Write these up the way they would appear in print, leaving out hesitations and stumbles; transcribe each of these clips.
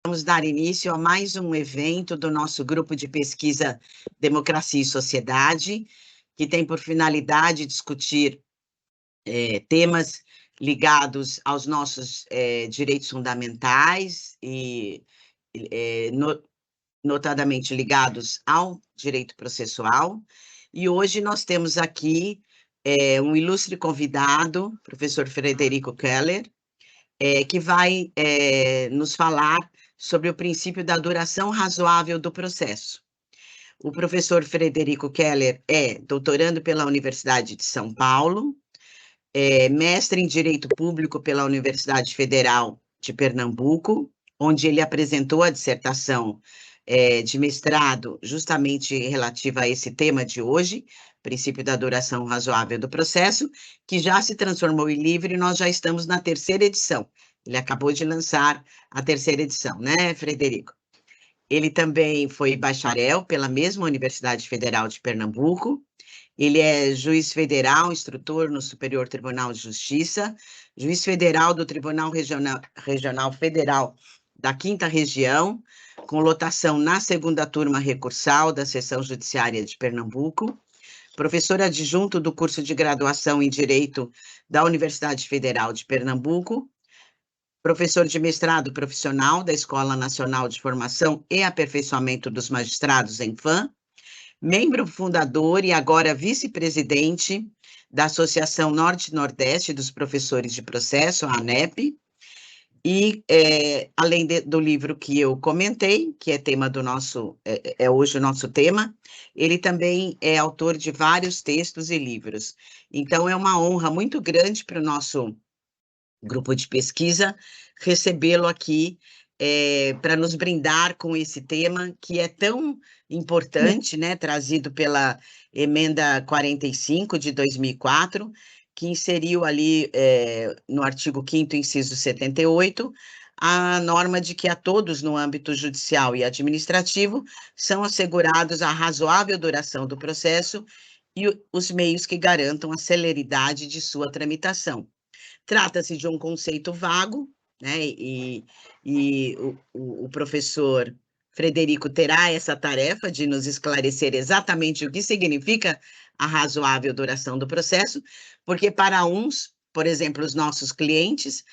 Vamos dar início a mais um evento do nosso grupo de pesquisa Democracia e Sociedade, que tem por finalidade discutir temas ligados aos nossos direitos fundamentais e, notadamente, ligados ao direito processual. E hoje nós temos aqui um ilustre convidado, professor Frederico Keller, que vai nos falar sobre o princípio da duração razoável do processo. O professor Frederico Keller é doutorando pela Universidade de São Paulo, mestre em Direito Público pela Universidade Federal de Pernambuco, onde ele apresentou a dissertação de mestrado justamente relativa a esse tema de hoje, princípio da duração razoável do processo, que já se transformou em livro e nós já estamos na 3ª edição. Ele acabou de lançar a 3ª edição, né, Frederico? Ele também foi bacharel pela mesma Universidade Federal de Pernambuco. Ele é juiz federal, instrutor no Superior Tribunal de Justiça, juiz federal do Tribunal Regional Federal da 5ª Região, com lotação na 2ª turma recursal da Seção Judiciária de Pernambuco, professor adjunto do curso de graduação em Direito da Universidade Federal de Pernambuco, professor de mestrado profissional da Escola Nacional de Formação e Aperfeiçoamento dos Magistrados, ENFAM, membro fundador e agora vice-presidente da Associação Norte-Nordeste dos Professores de Processo, a ANEP, e além do livro que eu comentei, que é tema do nosso, hoje o nosso tema, ele também é autor de vários textos e livros. Então, é uma honra muito grande para o nosso grupo de pesquisa recebê-lo aqui para nos brindar com esse tema que é tão importante, né, trazido pela Emenda 45 de 2004, que inseriu ali no artigo 5º, inciso 78, a norma de que a todos no âmbito judicial e administrativo são assegurados a razoável duração do processo e os meios que garantam a celeridade de sua tramitação. Trata-se de um conceito vago, né, e o professor Frederico terá essa tarefa de nos esclarecer exatamente o que significa a razoável duração do processo, porque para uns, por exemplo, os nossos clientes,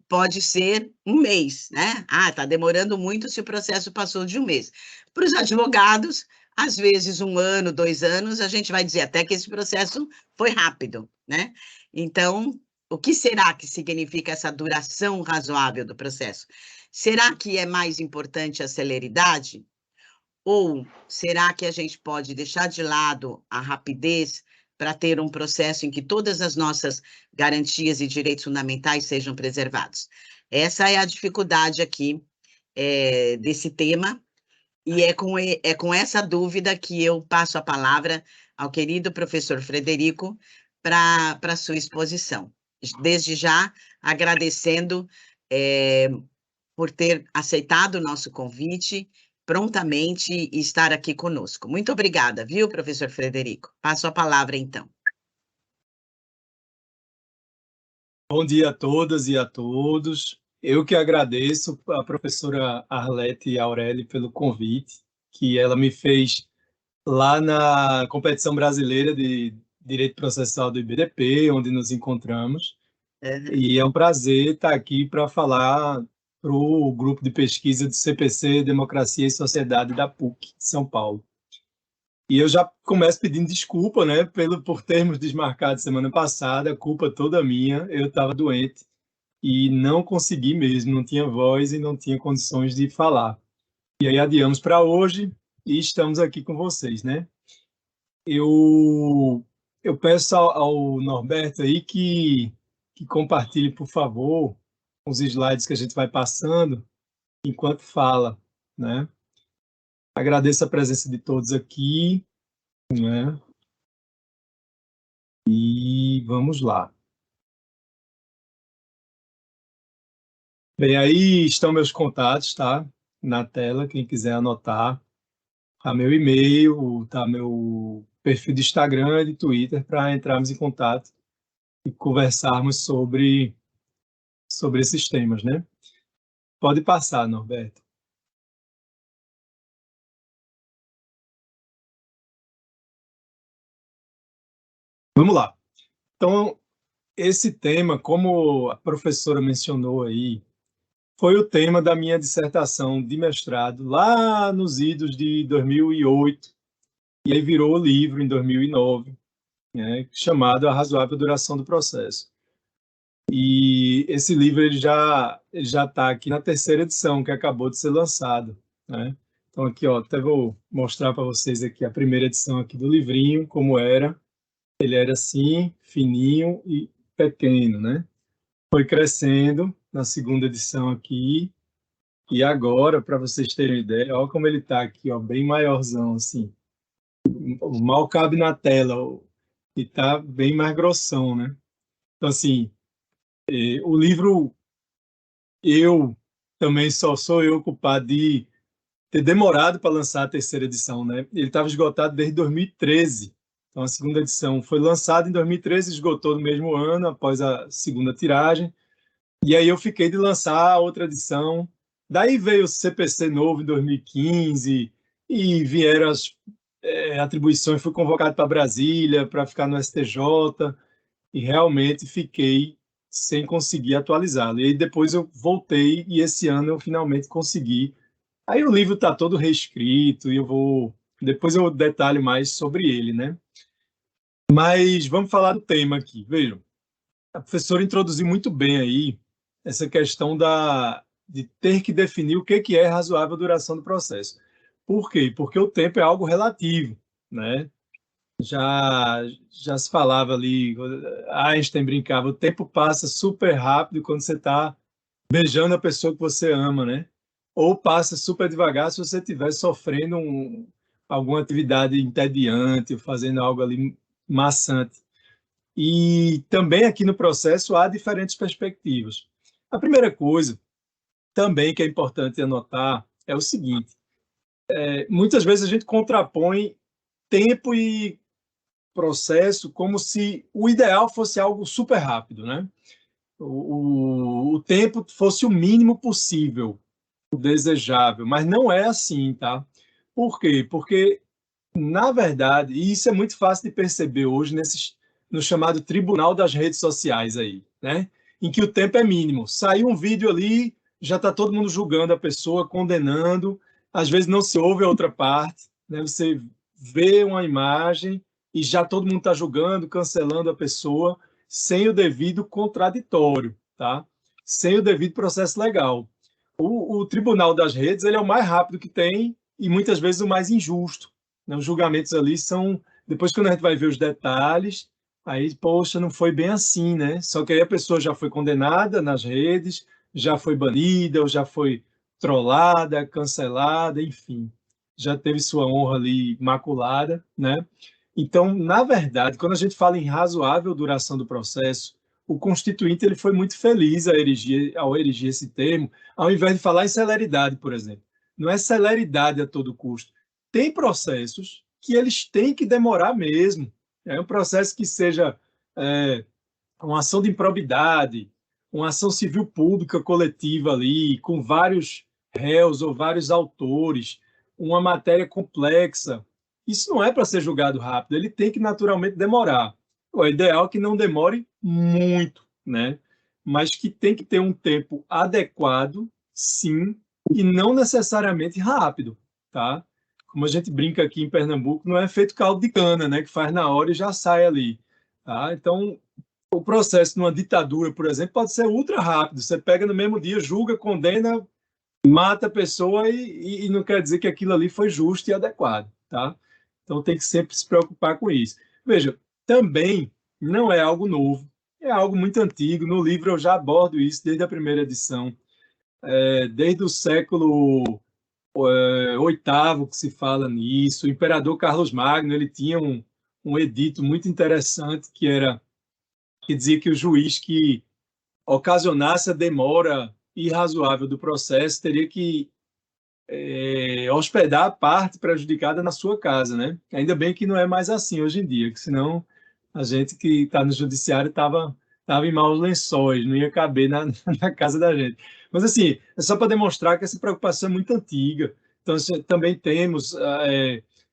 pode ser um mês, né? Ah, está demorando muito se o processo passou de um mês. Para os advogados, às vezes 1 ano, 2 anos, a gente vai dizer até que esse processo foi rápido, né? Então, o que será que significa essa duração razoável do processo? Será que é mais importante a celeridade? Ou será que a gente pode deixar de lado a rapidez para ter um processo em que todas as nossas garantias e direitos fundamentais sejam preservados? Essa é a dificuldade aqui desse tema, e é com essa dúvida que eu passo a palavra ao querido professor Frederico para a sua exposição. Desde já, agradecendo por ter aceitado o nosso convite prontamente e estar aqui conosco. Muito obrigada, viu, professor Frederico? Passo a palavra, então. Bom dia a todas e a todos. Eu que agradeço a professora Arlete Aureli pelo convite, que ela me fez lá na competição brasileira de Direito Processual do IBDP, onde nos encontramos. E é um prazer estar aqui para falar para o grupo de pesquisa do CPC Democracia e Sociedade da PUC de São Paulo. E eu já começo pedindo desculpa, né, por termos desmarcado semana passada, culpa toda minha, eu estava doente e não consegui mesmo, não tinha voz e não tinha condições de falar. E aí adiamos para hoje e estamos aqui com vocês, né? Eu peço ao Norberto aí que compartilhe, por favor, os slides que a gente vai passando enquanto fala, né? Agradeço a presença de todos aqui, né? E vamos lá. Bem, aí estão meus contatos, tá? Na tela, quem quiser anotar. Tá meu e-mail, tá meu perfil de Instagram e de Twitter para entrarmos em contato e conversarmos sobre esses temas, né? Pode passar, Norberto. Vamos lá. Então, esse tema, como a professora mencionou aí, foi o tema da minha dissertação de mestrado lá nos idos de 2008, e aí virou o livro em 2009, né, chamado A Razoável Duração do Processo. E esse livro ele já está aqui na terceira edição, que acabou de ser lançado, né? Então aqui, ó, até vou mostrar para vocês aqui a primeira edição aqui do livrinho, como era. Ele era assim, fininho e pequeno, né? Foi crescendo na segunda edição aqui, e agora, para vocês terem ideia, olha como ele está aqui, ó, bem maiorzão, assim. Mal cabe na tela, ó, e está bem mais grossão, né? Então, assim, o livro, eu também só sou eu culpado de ter demorado para lançar a terceira edição, né? Ele estava esgotado desde 2013. Então, a segunda edição foi lançada em 2013, esgotou no mesmo ano, após a segunda tiragem. E aí eu fiquei de lançar a outra edição. Daí veio o CPC novo em 2015 e vieram as atribuições. Fui convocado para Brasília para ficar no STJ e realmente fiquei sem conseguir atualizá-lo. E aí depois eu voltei e esse ano eu finalmente consegui. Aí o livro está todo reescrito e depois eu detalho mais sobre ele, né? Mas vamos falar do tema aqui. Vejam, a professora introduziu muito bem aí essa questão de ter que definir o que é razoável duração do processo. Por quê? Porque o tempo é algo relativo, né? Já se falava ali, Einstein brincava, o tempo passa super rápido quando você está beijando a pessoa que você ama, né? Ou passa super devagar se você estiver sofrendo alguma atividade entediante, ou fazendo algo ali maçante. E também aqui no processo há diferentes perspectivas. A primeira coisa também que é importante anotar é o seguinte: muitas vezes a gente contrapõe tempo e processo como se o ideal fosse algo super rápido, né? O tempo fosse o mínimo possível, o desejável, mas não é assim, tá? Por quê? Porque, na verdade, e isso é muito fácil de perceber hoje no chamado tribunal das redes sociais aí, né? Em que o tempo é mínimo. Saiu um vídeo ali, já está todo mundo julgando a pessoa, condenando, às vezes não se ouve a outra parte, né? Você vê uma imagem e já todo mundo está julgando, cancelando a pessoa, sem o devido contraditório, tá? Sem o devido processo legal. O tribunal das redes ele é o mais rápido que tem e muitas vezes o mais injusto, né? Os julgamentos ali são, depois quando a gente vai ver os detalhes, aí, poxa, não foi bem assim, né? Só que aí a pessoa já foi condenada nas redes, já foi banida, ou já foi trollada, cancelada, enfim, já teve sua honra ali maculada, né? Então, na verdade, quando a gente fala em razoável duração do processo, o Constituinte ele foi muito feliz ao erigir esse termo, ao invés de falar em celeridade, por exemplo. Não é celeridade a todo custo. Tem processos que eles têm que demorar mesmo. É um processo que seja uma ação de improbidade, uma ação civil pública coletiva ali, com vários réus ou vários autores, uma matéria complexa. Isso não é para ser julgado rápido, ele tem que naturalmente demorar. O ideal é que não demore muito, né? Mas que tem que ter um tempo adequado, sim, e não necessariamente rápido, tá? Como a gente brinca aqui em Pernambuco, não é feito caldo de cana, né? Que faz na hora e já sai ali, tá? Então, o processo numa ditadura, por exemplo, pode ser ultra rápido. Você pega no mesmo dia, julga, condena, mata a pessoa e não quer dizer que aquilo ali foi justo e adequado, tá? Então tem que sempre se preocupar com isso. Veja, também não é algo novo, é algo muito antigo. No livro eu já abordo isso desde a primeira edição, desde o século oitavo que se fala nisso. O imperador Carlos Magno ele tinha um edito muito interessante que dizia que o juiz que ocasionasse a demora irrazoável do processo teria que hospedar a parte prejudicada na sua casa, né? Ainda bem que não é mais assim hoje em dia, que senão a gente que está no judiciário tava em maus lençóis, não ia caber na casa da gente. Mas assim, é só para demonstrar que essa preocupação é muito antiga. Então, também temos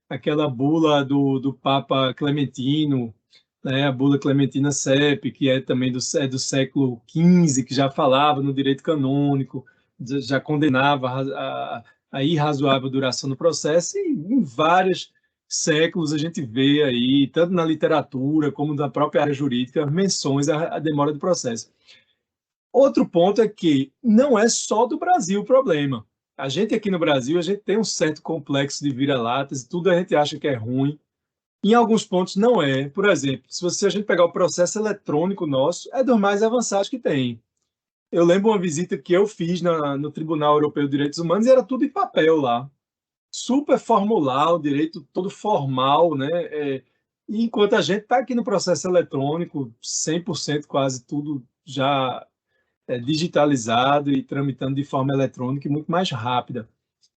aquela bula do Papa Clementino, né, a bula Clementina Sepe, que é também é do século XV, que já falava no direito canônico, já condenava a irrazoável duração do processo, e em vários séculos a gente vê aí, tanto na literatura como na própria área jurídica, menções à demora do processo. Outro ponto é que não é só do Brasil o problema. A gente aqui no Brasil, a gente tem um certo complexo de vira-latas, tudo a gente acha que é ruim. Em alguns pontos não é. Por exemplo, se a gente pegar o processo eletrônico nosso, é dos mais avançados que tem. Eu lembro uma visita que eu fiz no Tribunal Europeu de Direitos Humanos e era tudo em papel lá. Super formular, o direito todo formal, né? E enquanto a gente está aqui no processo eletrônico, 100% quase tudo já digitalizado e tramitando de forma eletrônica e muito mais rápida.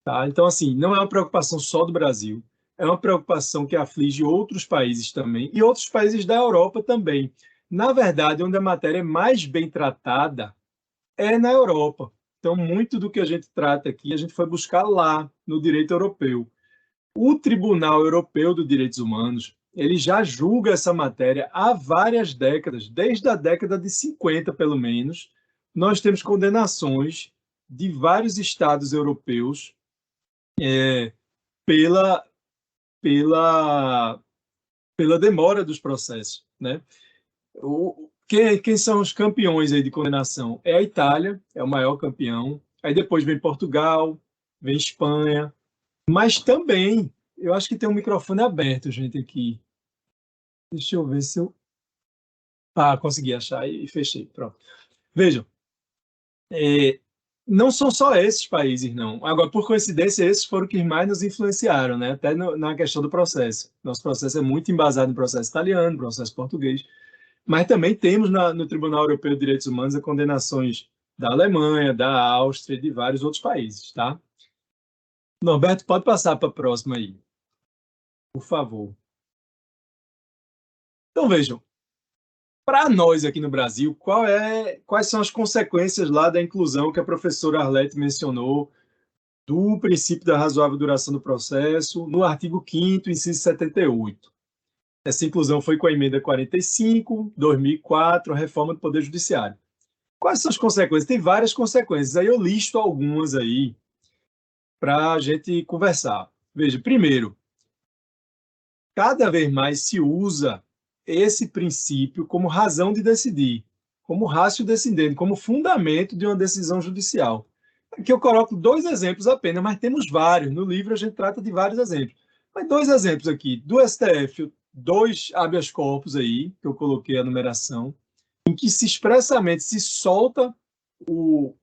Tá? Então, assim, não é uma preocupação só do Brasil, é uma preocupação que aflige outros países também e outros países da Europa também. Na verdade, onde a matéria é mais bem tratada é na Europa. Então, muito do que a gente trata aqui, a gente foi buscar lá, no direito europeu. O Tribunal Europeu dos Direitos Humanos, ele já julga essa matéria há várias décadas, desde a década de 50, pelo menos. Nós temos condenações de vários estados europeus pela, pela, pela demora dos processos, né? Quem são os campeões aí de condenação? É a Itália, é o maior campeão. Aí depois vem Portugal, vem Espanha, mas também, eu acho que tem um microfone aberto, gente, aqui. Deixa eu ver se eu... Ah, consegui achar e fechei, pronto. Vejam, não são só esses países, não. Agora, por coincidência, esses foram que mais nos influenciaram, né? Até na questão do processo. Nosso processo é muito embasado no processo italiano, no processo português, mas também temos no Tribunal Europeu de Direitos Humanos as condenações da Alemanha, da Áustria e de vários outros países, tá? Norberto, pode passar para a próxima aí, por favor. Então, vejam, para nós aqui no Brasil, quais são as consequências lá da inclusão que a professora Arlete mencionou do princípio da razoável duração do processo no artigo 5º, inciso 78? Essa inclusão foi com a emenda 45, 2004, a reforma do Poder Judiciário. Quais são as consequências? Tem várias consequências. Aí eu listo algumas aí para a gente conversar. Veja, primeiro, cada vez mais se usa esse princípio como razão de decidir, como ratio decidendi, como fundamento de uma decisão judicial. Aqui eu coloco 2 exemplos apenas, mas temos vários. No livro a gente trata de vários exemplos. Mas 2 exemplos aqui, do STF, 2 habeas corpus aí, que eu coloquei a numeração, em que se expressamente se solta o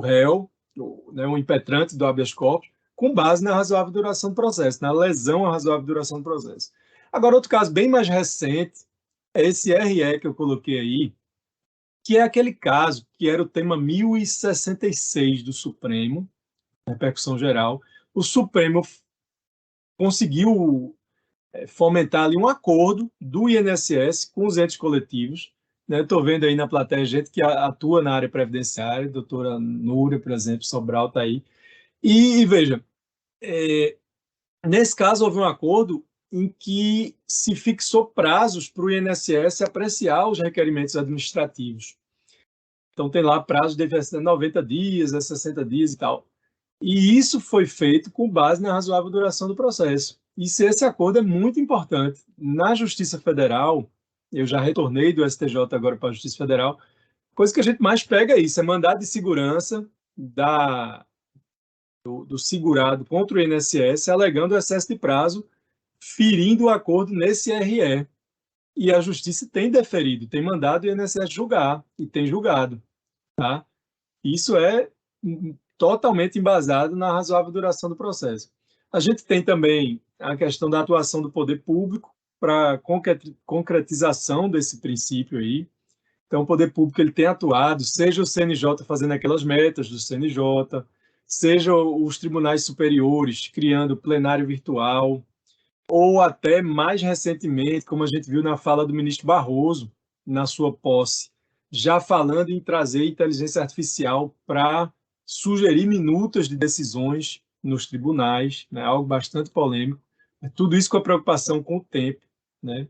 réu, o impetrante do habeas corpus, com base na razoável duração do processo, na lesão à razoável duração do processo. Agora, outro caso bem mais recente é esse RE que eu coloquei aí, que é aquele caso que era o tema 1066 do Supremo, repercussão geral. O Supremo conseguiu fomentar ali um acordo do INSS com os entes coletivos. Estou vendo aí na plateia gente que atua na área previdenciária, a doutora Núria, por exemplo, Sobral está aí. E veja, nesse caso houve um acordo em que se fixou prazos para o INSS apreciar os requerimentos administrativos. Então tem lá prazo de 90 dias, 60 dias e tal. E isso foi feito com base na razoável duração do processo. E esse acordo é muito importante. Na Justiça Federal, eu já retornei do STJ agora para a Justiça Federal, coisa que a gente mais pega é isso, é mandado de segurança do segurado contra o INSS, alegando excesso de prazo, ferindo o acordo nesse RE. E a Justiça tem deferido, tem mandado o INSS julgar, e tem julgado. Tá? Isso é totalmente embasado na razoável duração do processo. A gente tem também a questão da atuação do poder público para concretização desse princípio aí. Então, o poder público ele tem atuado, seja o CNJ fazendo aquelas metas do CNJ, seja os tribunais superiores criando plenário virtual, ou até mais recentemente, como a gente viu na fala do ministro Barroso, na sua posse, já falando em trazer inteligência artificial para sugerir minutas de decisões nos tribunais, né? Algo bastante polêmico. Tudo isso com a preocupação com o tempo, né?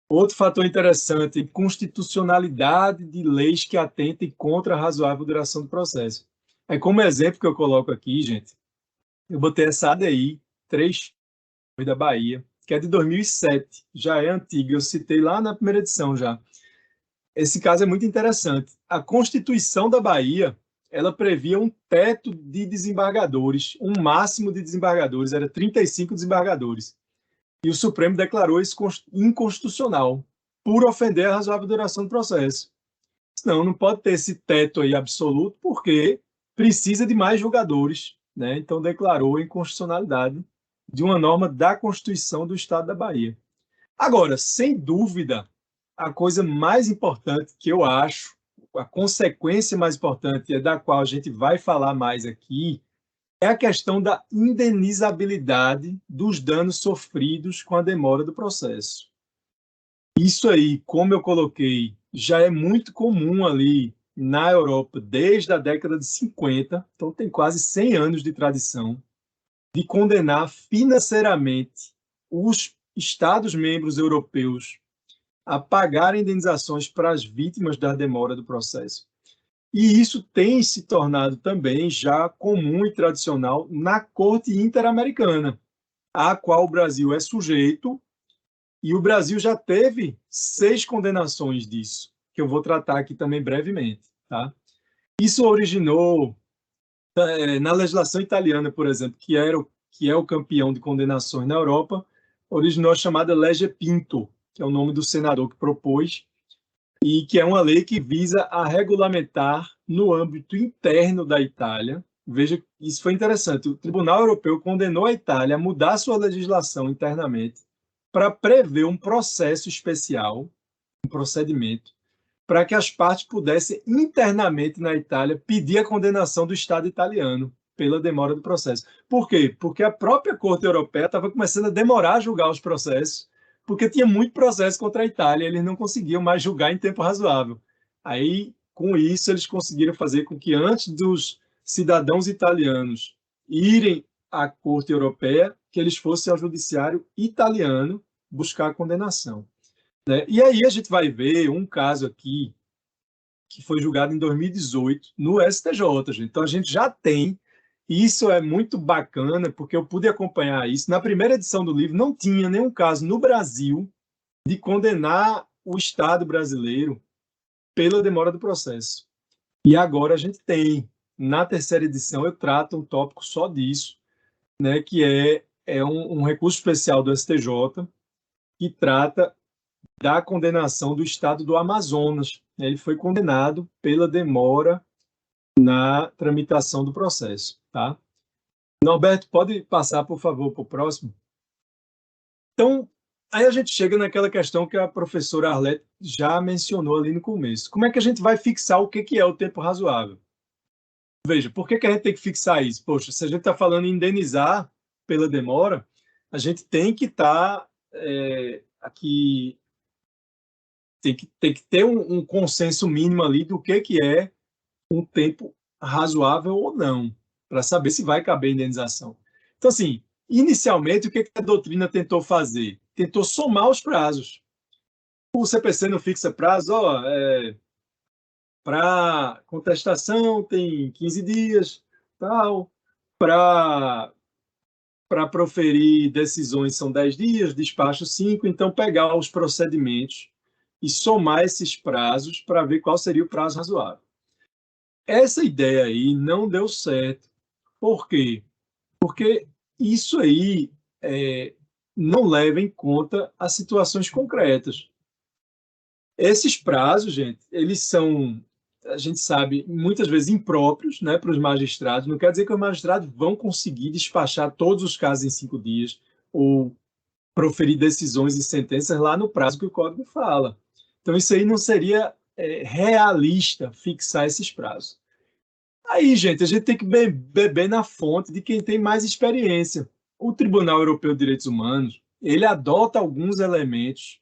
Outro fator interessante, constitucionalidade de leis que atentem contra a razoável duração do processo. Aí, como exemplo que eu coloco aqui, gente, eu botei essa ADI 3 da Bahia, que é de 2007, já é antiga, eu citei lá na primeira edição já. Esse caso é muito interessante. A Constituição da Bahia, ela previa um teto de desembargadores, um máximo de desembargadores, era 35 desembargadores. E o Supremo declarou isso inconstitucional, por ofender a razoável duração do processo. Não pode ter esse teto aí absoluto, porque precisa de mais julgadores, né? Então declarou a inconstitucionalidade de uma norma da Constituição do Estado da Bahia. Agora, sem dúvida, a coisa mais importante que eu acho, a consequência mais importante, é da qual a gente vai falar mais aqui, é a questão da indenizabilidade dos danos sofridos com a demora do processo. Isso aí, como eu coloquei, já é muito comum ali na Europa desde a década de 50, então tem quase 100 anos de tradição, de condenar financeiramente os Estados-membros europeus a pagar indenizações para as vítimas da demora do processo. E isso tem se tornado também já comum e tradicional na Corte Interamericana, à qual o Brasil é sujeito, e o Brasil já teve 6 condenações disso, que eu vou tratar aqui também brevemente. Tá? Isso originou, na legislação italiana, por exemplo, que é o campeão de condenações na Europa, originou a chamada Legge Pinto, que é o nome do senador que propôs, e que é uma lei que visa a regulamentar no âmbito interno da Itália. Veja, isso foi interessante. O Tribunal Europeu condenou a Itália a mudar sua legislação internamente para prever um processo especial, um procedimento, para que as partes pudessem internamente na Itália pedir a condenação do Estado italiano pela demora do processo. Por quê? Porque a própria Corte Europeia estava começando a demorar a julgar os processos, porque tinha muito processo contra a Itália, eles não conseguiam mais julgar em tempo razoável. Aí, com isso, eles conseguiram fazer com que, antes dos cidadãos italianos irem à Corte Europeia, que eles fossem ao judiciário italiano buscar a condenação. Né? E aí a gente vai ver um caso aqui que foi julgado em 2018 no STJ, gente. Então a gente já tem, e isso é muito bacana, porque eu pude acompanhar isso. Na primeira edição do livro não tinha nenhum caso no Brasil de condenar o Estado brasileiro pela demora do processo. E agora a gente tem. Na terceira edição eu trato um tópico só disso, né, que é um recurso especial do STJ que trata da condenação do Estado do Amazonas. Ele foi condenado pela demora na tramitação do processo. Tá? Norberto, pode passar, por favor, para o próximo? Então, aí a gente chega naquela questão que a professora Arlete já mencionou ali no começo. Como é que a gente vai fixar o que é o tempo razoável? Veja, por que a gente tem que fixar isso? Poxa, se a gente está falando em indenizar pela demora, a gente tem que estar aqui, tem que ter um consenso mínimo ali do que é um tempo razoável ou não, para saber se vai caber indenização. Então, assim, inicialmente, o que a doutrina tentou fazer? Tentou somar os prazos. O CPC não fixa prazo, para contestação tem 15 dias, tal, para proferir decisões são 10 dias, despacho 5, então pegar os procedimentos e somar esses prazos para ver qual seria o prazo razoável. Essa ideia aí não deu certo. Por quê? Porque isso aí não leva em conta as situações concretas. Esses prazos, gente, eles são, a gente sabe, muitas vezes impróprios, né, para os magistrados. Não quer dizer que os magistrados vão conseguir despachar todos os casos em 5 dias ou proferir decisões e sentenças lá no prazo que o Código fala. Então, isso aí não seria realista fixar esses prazos. Aí, gente, a gente tem que beber na fonte de quem tem mais experiência. O Tribunal Europeu de Direitos Humanos, ele adota alguns elementos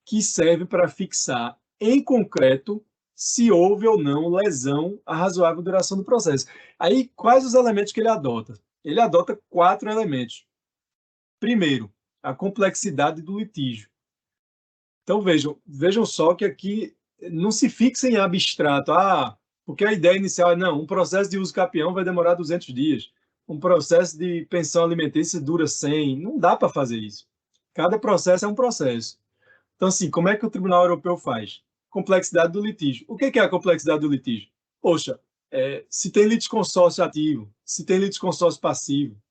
que servem para fixar, em concreto, se houve ou não lesão à razoável duração do processo. Aí, quais os elementos que ele adota? Ele adota 4 elementos. Primeiro, a complexidade do litígio. Então, vejam só que aqui não se fixa em abstrato. Porque a ideia inicial é, não, um processo de uso capião vai demorar 200 dias. Um processo de pensão alimentícia dura 100. Não dá para fazer isso. Cada processo é um processo. Então, assim, como é que o Tribunal Europeu faz? Complexidade do litígio. O que é a complexidade do litígio? Poxa, se tem litisconsórcio ativo, se tem litisconsórcio passivo,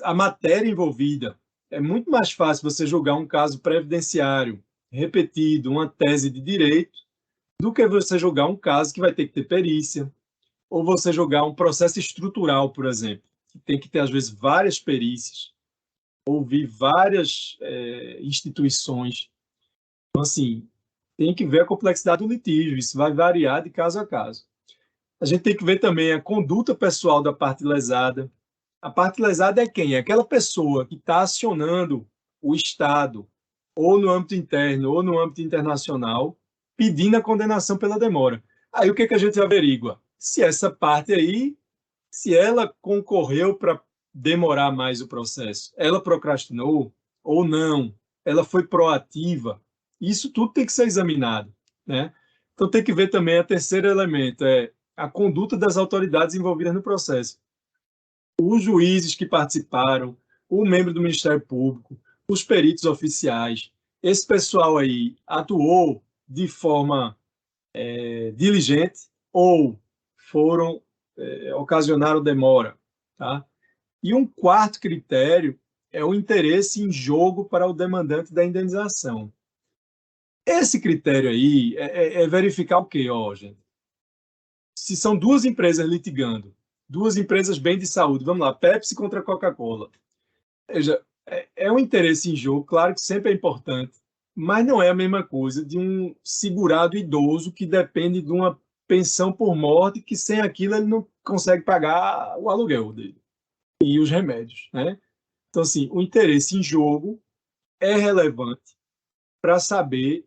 a matéria envolvida, é muito mais fácil você julgar um caso previdenciário repetido, uma tese de direito, do que você julgar um caso que vai ter que ter perícia, ou você julgar um processo estrutural, por exemplo, que tem que ter, às vezes, várias perícias, ouvir várias instituições. Então, assim, tem que ver a complexidade do litígio, isso vai variar de caso a caso. A gente tem que ver também a conduta pessoal da parte lesada. A parte lesada é quem? É aquela pessoa que está acionando o Estado, ou no âmbito interno, ou no âmbito internacional, pedindo a condenação pela demora. Aí o que a gente averigua? Se essa parte aí, se ela concorreu para demorar mais o processo, ela procrastinou ou não, ela foi proativa, isso tudo tem que ser examinado, né? Então tem que ver também a terceiro elemento, a conduta das autoridades envolvidas no processo. Os juízes que participaram, o membro do Ministério Público, os peritos oficiais, esse pessoal aí atuou de forma diligente ou ocasionaram demora, tá? E um quarto critério é o interesse em jogo para o demandante da indenização. Esse critério aí é verificar o quê, gente? Se são duas empresas litigando, duas empresas bem de saúde, vamos lá, Pepsi contra Coca-Cola. Veja, é um interesse em jogo, claro que sempre é importante, mas não é a mesma coisa de um segurado idoso que depende de uma pensão por morte, que sem aquilo ele não consegue pagar o aluguel dele e os remédios, né? Então, assim, o interesse em jogo é relevante para saber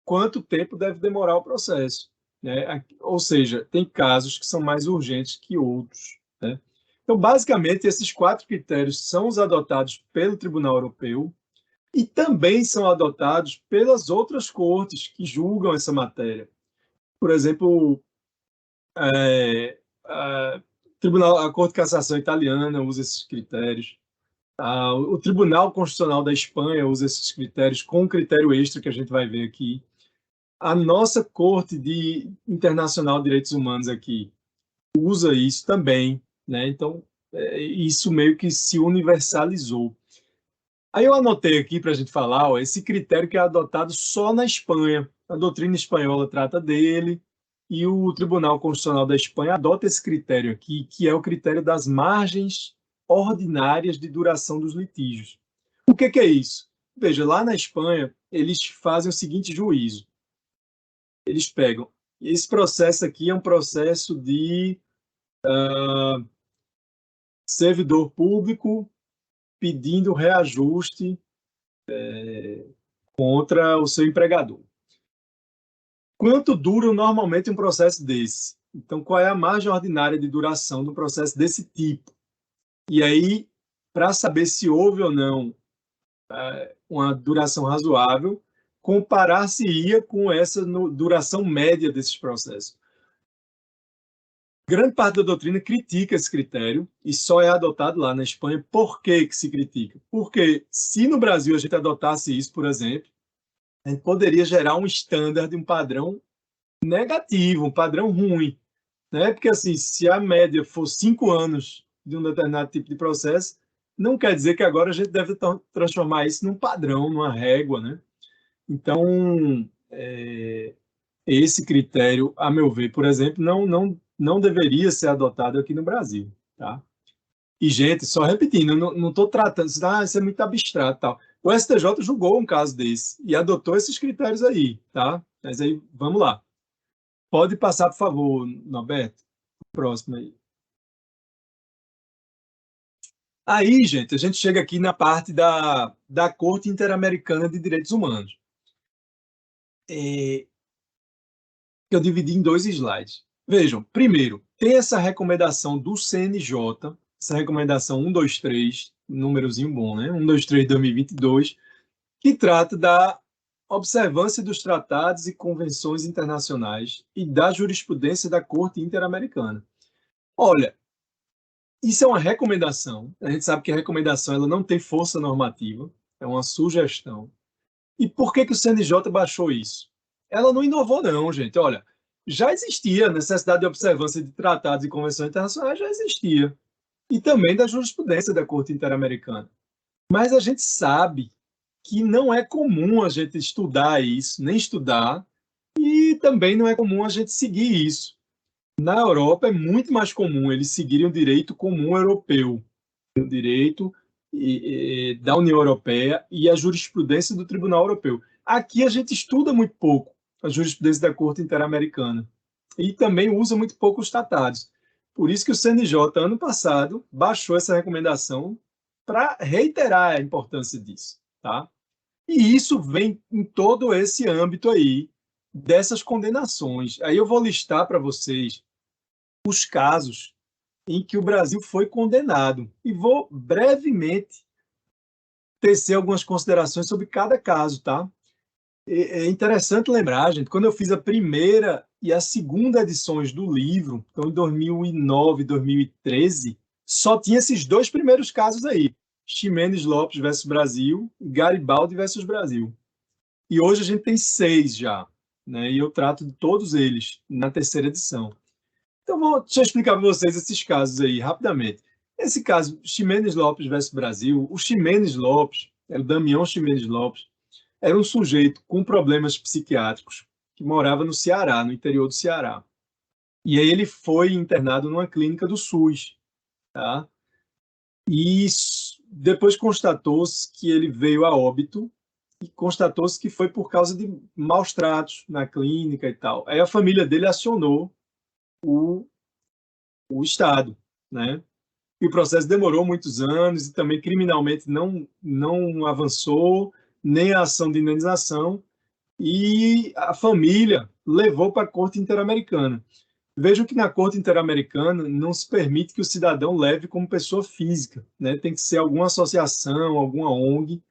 quanto tempo deve demorar o processo, né? Ou seja, tem casos que são mais urgentes que outros, né? Então, basicamente, esses 4 critérios são os adotados pelo Tribunal Europeu e também são adotados pelas outras cortes que julgam essa matéria. Por exemplo, a Corte de Cassação italiana usa esses critérios. O Tribunal Constitucional da Espanha usa esses critérios com um critério extra que a gente vai ver aqui. A nossa Corte Internacional de Direitos Humanos aqui usa isso também, né? Então, isso meio que se universalizou. Aí eu anotei aqui para a gente falar, esse critério que é adotado só na Espanha. A doutrina espanhola trata dele e o Tribunal Constitucional da Espanha adota esse critério aqui, que é o critério das margens ordinárias de duração dos litígios. O que é isso? Veja, lá na Espanha, eles fazem o seguinte juízo. Eles pegam, esse processo aqui é um processo de servidor público pedindo reajuste contra o seu empregador. Quanto dura normalmente um processo desse? Então, qual é a margem ordinária de duração do processo desse tipo? E aí, para saber se houve ou não uma duração razoável, comparar-se-ia com essa duração média desses processos. Grande parte da doutrina critica esse critério e só é adotado lá na Espanha. Por que se critica? Porque se no Brasil a gente adotasse isso, por exemplo, a gente poderia gerar um standard, um padrão negativo, um padrão ruim, né? Porque assim, se a média for 5 anos de um determinado tipo de processo, não quer dizer que agora a gente deve transformar isso num padrão, numa régua, né? Então, esse critério, a meu ver, por exemplo, não deveria ser adotado aqui no Brasil, tá? E, gente, só repetindo, eu não estou tratando, isso é muito abstrato, tal. O STJ julgou um caso desse e adotou esses critérios aí, tá? Mas aí, vamos lá. Pode passar, por favor, Norberto. Próximo aí. Aí, gente, a gente chega aqui na parte da Corte Interamericana de Direitos Humanos. Eu dividi em 2 slides. Vejam, primeiro, tem essa recomendação do CNJ, essa recomendação 123, númerozinho bom, né? 123 de 2022, que trata da observância dos tratados e convenções internacionais e da jurisprudência da Corte Interamericana. Olha, isso é uma recomendação. A gente sabe que a recomendação ela não tem força normativa, é uma sugestão. E por que o CNJ baixou isso? Ela não inovou, não, gente. Olha, já existia a necessidade de observância de tratados e convenções internacionais, já existia. E também da jurisprudência da Corte Interamericana. Mas a gente sabe que não é comum a gente estudar isso, nem estudar, e também não é comum a gente seguir isso. Na Europa é muito mais comum eles seguirem o direito comum europeu, o direito da União Europeia e a jurisprudência do Tribunal Europeu. Aqui a gente estuda muito pouco a jurisprudência da Corte Interamericana e também usa muito pouco os tratados. Por isso que o CNJ, ano passado, baixou essa recomendação para reiterar a importância disso, tá? E isso vem em todo esse âmbito aí dessas condenações. Aí eu vou listar para vocês os casos em que o Brasil foi condenado e vou brevemente tecer algumas considerações sobre cada caso, tá? É interessante lembrar, gente, quando eu fiz a primeira e a segunda edições do livro, então em 2009, 2013, só tinha esses dois primeiros casos aí, Ximenes Lopes versus Brasil e Garibaldi versus Brasil. E hoje a gente tem 6 já, né? E eu trato de todos eles na terceira edição. Então, deixa eu explicar para vocês esses casos aí, rapidamente. Esse caso, Ximenes Lopes versus Brasil, o Ximenes Lopes, era o Damião Ximenes Lopes, era um sujeito com problemas psiquiátricos que morava no Ceará, no interior do Ceará. E aí ele foi internado numa clínica do SUS, tá? E depois constatou-se que ele veio a óbito e constatou-se que foi por causa de maus tratos na clínica e tal. Aí a família dele acionou o Estado, né? E o processo demorou muitos anos e também criminalmente não avançou, nem a ação de indenização, e a família levou para a Corte Interamericana. Vejam que na Corte Interamericana não se permite que o cidadão leve como pessoa física, né? Tem que ser alguma associação, alguma ONG,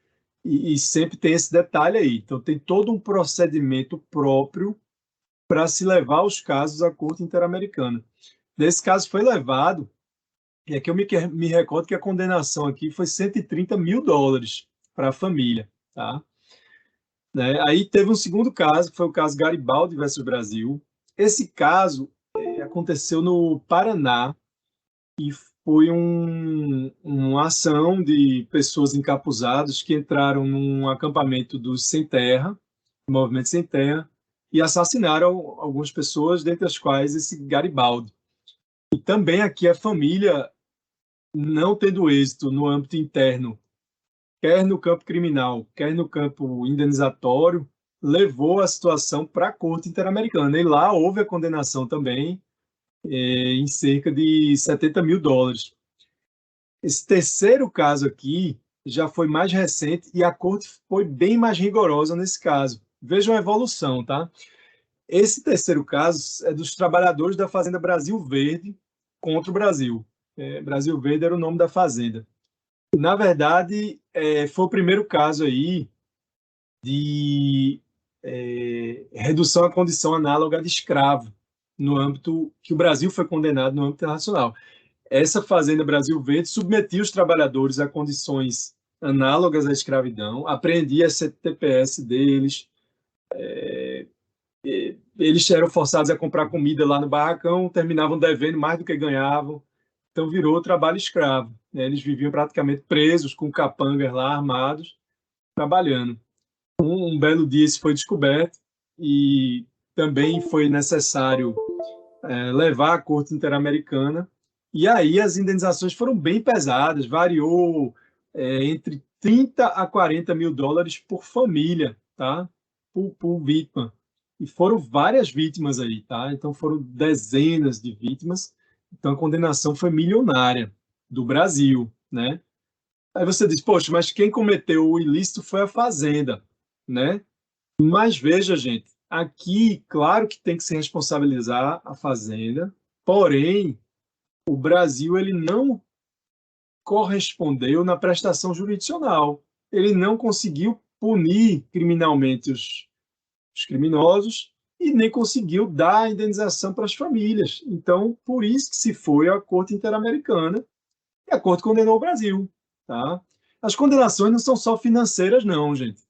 e sempre tem esse detalhe aí. Então, tem todo um procedimento próprio para se levar os casos à Corte Interamericana. Nesse caso foi levado, e aqui eu me recordo que a condenação aqui foi $130 mil para a família, tá? Né? Aí teve um segundo caso, que foi o caso Garibaldi versus Brasil. Esse caso aconteceu no Paraná e foi uma ação de pessoas encapuzadas que entraram num acampamento dos Sem Terra, do Movimento Sem Terra, e assassinaram algumas pessoas, dentre as quais esse Garibaldi. E também aqui a família, não tendo êxito no âmbito interno, quer no campo criminal, quer no campo indenizatório, levou a situação para a Corte Interamericana. E lá houve a condenação também em cerca de $70 mil. Esse terceiro caso aqui já foi mais recente e a Corte foi bem mais rigorosa nesse caso. Vejam a evolução, tá? Esse terceiro caso é dos trabalhadores da Fazenda Brasil Verde contra o Brasil. Brasil Verde era o nome da fazenda. Na verdade, foi o primeiro caso aí de redução à condição análoga de escravo, no âmbito que o Brasil foi condenado no âmbito internacional. Essa Fazenda Brasil Verde submetia os trabalhadores a condições análogas à escravidão, apreendia a CTPS deles, eles eram forçados a comprar comida lá no barracão, terminavam devendo mais do que ganhavam, então virou trabalho escravo, né? Eles viviam praticamente presos, com capangas lá, armados, trabalhando. Um belo dia isso foi descoberto e também foi necessário levar à Corte Interamericana, e aí as indenizações foram bem pesadas, variou entre $30 a $40 mil por família, tá? Por vítima. E foram várias vítimas aí, tá? Então foram dezenas de vítimas. Então a condenação foi milionária do Brasil, né? Aí você diz, poxa, mas quem cometeu o ilícito foi a Fazenda, né? Mas veja, gente, aqui, claro que tem que se responsabilizar a Fazenda, porém, o Brasil ele não correspondeu na prestação jurisdicional. Ele não conseguiu punir criminalmente os criminosos e nem conseguiu dar a indenização para as famílias. Então, por isso que se foi à Corte Interamericana e a Corte condenou o Brasil. Tá? As condenações não são só financeiras, não, gente.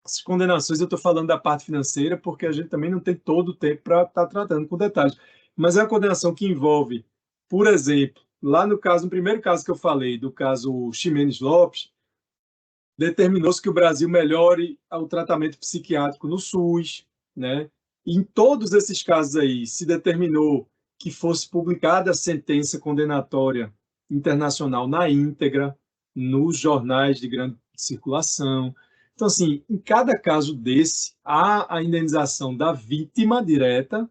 As condenações, eu estou falando da parte financeira porque a gente também não tem todo o tempo para estar tratando com detalhes. Mas é uma condenação que envolve, por exemplo, lá no caso, no primeiro caso que eu falei, do caso Ximenes Lopes, determinou-se que o Brasil melhore o tratamento psiquiátrico no SUS, né? E em todos esses casos aí, se determinou que fosse publicada a sentença condenatória internacional na íntegra, nos jornais de grande circulação. Então, assim, em cada caso desse, há a indenização da vítima direta,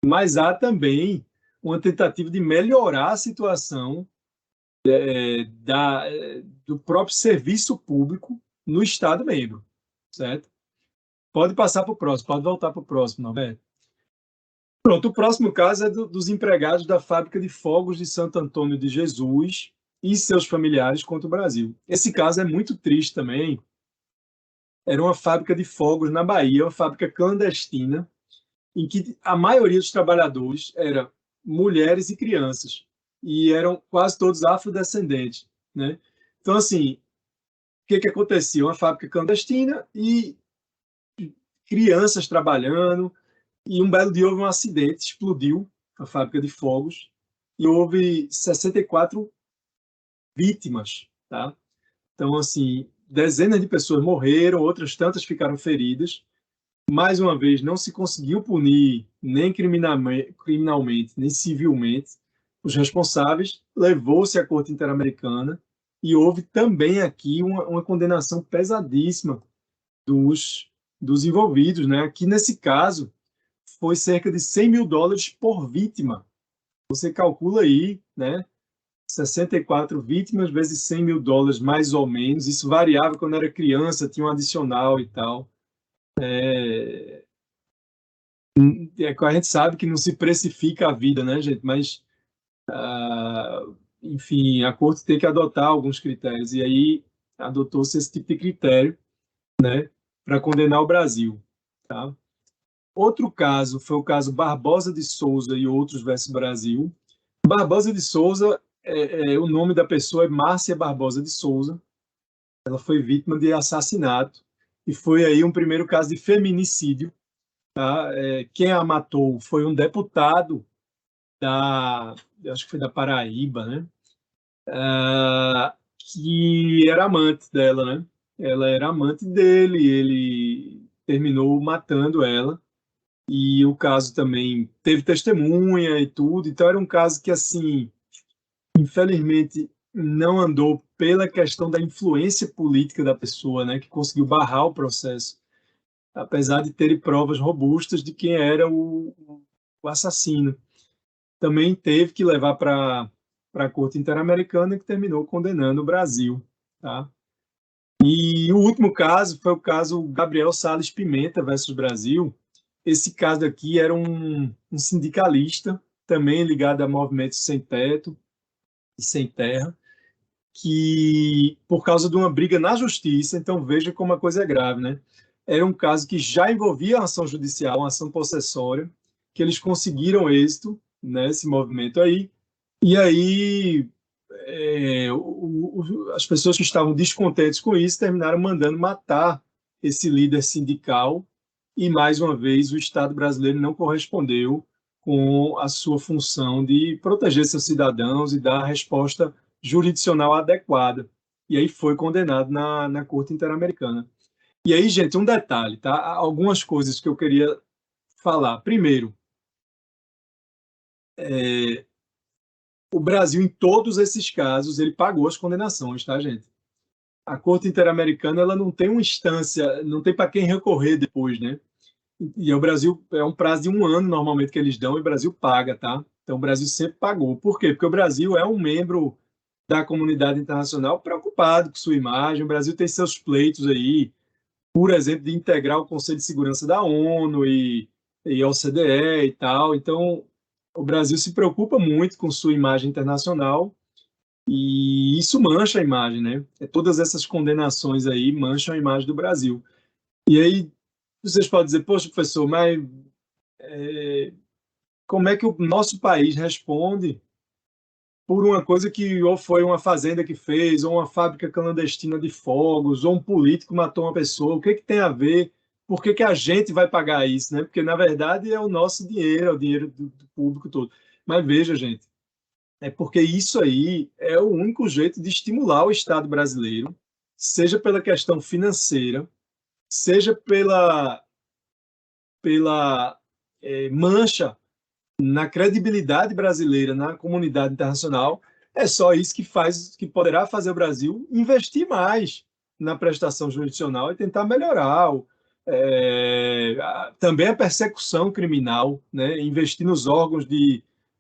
mas há também uma tentativa de melhorar a situação do próprio serviço público no Estado membro, certo? Pode passar para o próximo, pode voltar para o próximo, Norberto. Pronto, o próximo caso é dos empregados da fábrica de fogos de Santo Antônio de Jesus e seus familiares contra o Brasil. Esse caso é muito triste também. Era uma fábrica de fogos na Bahia, uma fábrica clandestina, em que a maioria dos trabalhadores eram mulheres e crianças, e eram quase todos afrodescendentes, né? Então, assim, o que acontecia? Uma fábrica clandestina e crianças trabalhando, e um belo dia houve um acidente, explodiu a fábrica de fogos, e houve 64 vítimas, tá? Então, assim, dezenas de pessoas morreram, outras tantas ficaram feridas. Mais uma vez, não se conseguiu punir nem criminalmente, nem civilmente os responsáveis, levou-se à Corte Interamericana e houve também aqui uma condenação pesadíssima dos envolvidos, né? Aqui, nesse caso, foi cerca de $100 mil por vítima. Você calcula aí, né? 64 vítimas vezes $100 mil, mais ou menos. Isso variava quando era criança, tinha um adicional e tal. A gente sabe que não se precifica a vida, né, gente? Mas, enfim, a corte tem que adotar alguns critérios. E aí adotou-se esse tipo de critério, né, para condenar o Brasil. Tá? Outro caso foi o caso Barbosa de Souza e outros versus Brasil. Barbosa de Souza, o nome da pessoa é Márcia Barbosa de Souza. Ela foi vítima de assassinato e foi aí um primeiro caso de feminicídio. Tá? Quem a matou foi um deputado acho que foi da Paraíba, né? Que era amante dela, né? Ela era amante dele, ele terminou matando ela. E o caso também teve testemunha e tudo, então era um caso que, assim, infelizmente, não andou pela questão da influência política da pessoa, né? Que conseguiu barrar o processo, apesar de ter provas robustas de quem era o assassino. Também teve que levar para a Corte Interamericana, que terminou condenando o Brasil. Tá? E o último caso foi o caso Gabriel Salles Pimenta versus Brasil. Esse caso aqui era um sindicalista, também ligado a movimentos sem teto e sem terra, que, por causa de uma briga na justiça, então veja como a coisa é grave, né? Era um caso que já envolvia a ação judicial, uma ação possessória, que eles conseguiram êxito nesse movimento aí, e aí as pessoas que estavam descontentes com isso terminaram mandando matar esse líder sindical, e mais uma vez o Estado brasileiro não correspondeu com a sua função de proteger seus cidadãos e dar a resposta jurisdicional adequada. E aí foi condenado na Corte Interamericana. E aí, gente, um detalhe, tá? Algumas coisas que eu queria falar. Primeiro, o Brasil, em todos esses casos, ele pagou as condenações, tá, gente? A Corte Interamericana, ela não tem uma instância, não tem para quem recorrer depois, né? E o Brasil, é um prazo de 1 ano, normalmente, que eles dão, e o Brasil paga, tá? Então, o Brasil sempre pagou. Por quê? Porque o Brasil é um membro da comunidade internacional preocupado com sua imagem. O Brasil tem seus pleitos aí, por exemplo, de integrar o Conselho de Segurança da ONU e a OCDE e tal. Então, o Brasil se preocupa muito com sua imagem internacional E isso mancha a imagem, né? Todas essas condenações aí mancham a imagem do Brasil. E aí vocês podem dizer, poxa, professor, mas como é que o nosso país responde por uma coisa que ou foi uma fazenda que fez, ou uma fábrica clandestina de fogos, ou um político matou uma pessoa? O que que tem a ver? Por que que a gente vai pagar isso, né? Porque, na verdade, é o nosso dinheiro, é o dinheiro do público todo. Mas veja, gente, é porque isso aí é o único jeito de estimular o Estado brasileiro, seja pela questão financeira, seja pela mancha na credibilidade brasileira na comunidade internacional. É só isso que faz, que poderá fazer o Brasil investir mais na prestação jurisdicional e tentar melhorar também a persecução criminal, né? Investir nos órgãos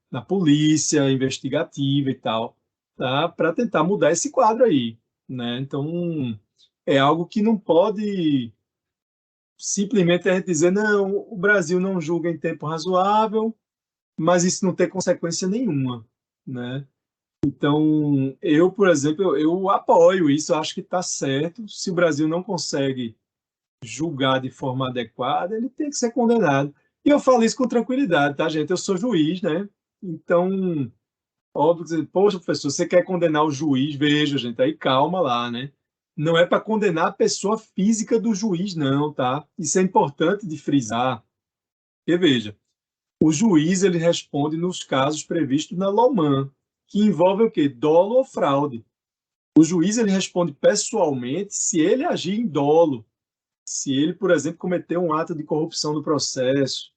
na polícia investigativa e tal, tá? Para tentar mudar esse quadro aí, né? Então, é algo que não pode simplesmente a gente dizer, não, o Brasil não julga em tempo razoável, mas isso não tem consequência nenhuma, né? Então, eu, por exemplo, eu apoio isso, eu acho que está certo. Se o Brasil não consegue julgar de forma adequada, ele tem que ser condenado. E eu falo isso com tranquilidade, tá, gente? Eu sou juiz, né? Então, óbvio, poxa, professor, você quer condenar o juiz? Veja, gente, aí calma lá, né? Não é para condenar a pessoa física do juiz, não, tá? Isso é importante de frisar. Porque, veja, o juiz ele responde nos casos previstos na LOMAN, que envolve o quê? Dolo ou fraude. O juiz ele responde pessoalmente se ele agir em dolo, se ele, por exemplo, cometer um ato de corrupção no processo,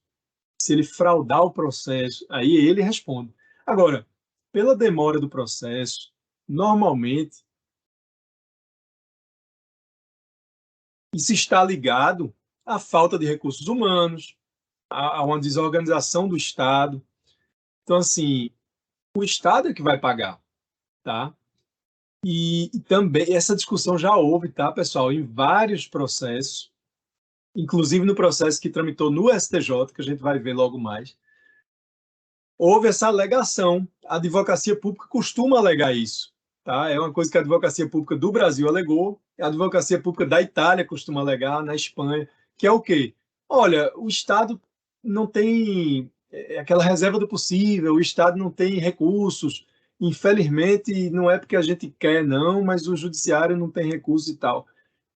se ele fraudar o processo, aí ele responde. Agora, pela demora do processo, normalmente isso está ligado à falta de recursos humanos, a uma desorganização do Estado. Então, assim, o Estado é que vai pagar, tá? E também essa discussão já houve, tá, pessoal, em vários processos, inclusive no processo que tramitou no STJ, que a gente vai ver logo mais. Houve essa alegação. A advocacia pública costuma alegar isso, tá? É uma coisa que a advocacia pública do Brasil alegou, a advocacia pública da Itália costuma alegar, na Espanha, que é o quê? Olha, o Estado não tem aquela reserva do possível, o Estado não tem recursos. Infelizmente, não é porque a gente quer, não, mas o judiciário não tem recursos e tal.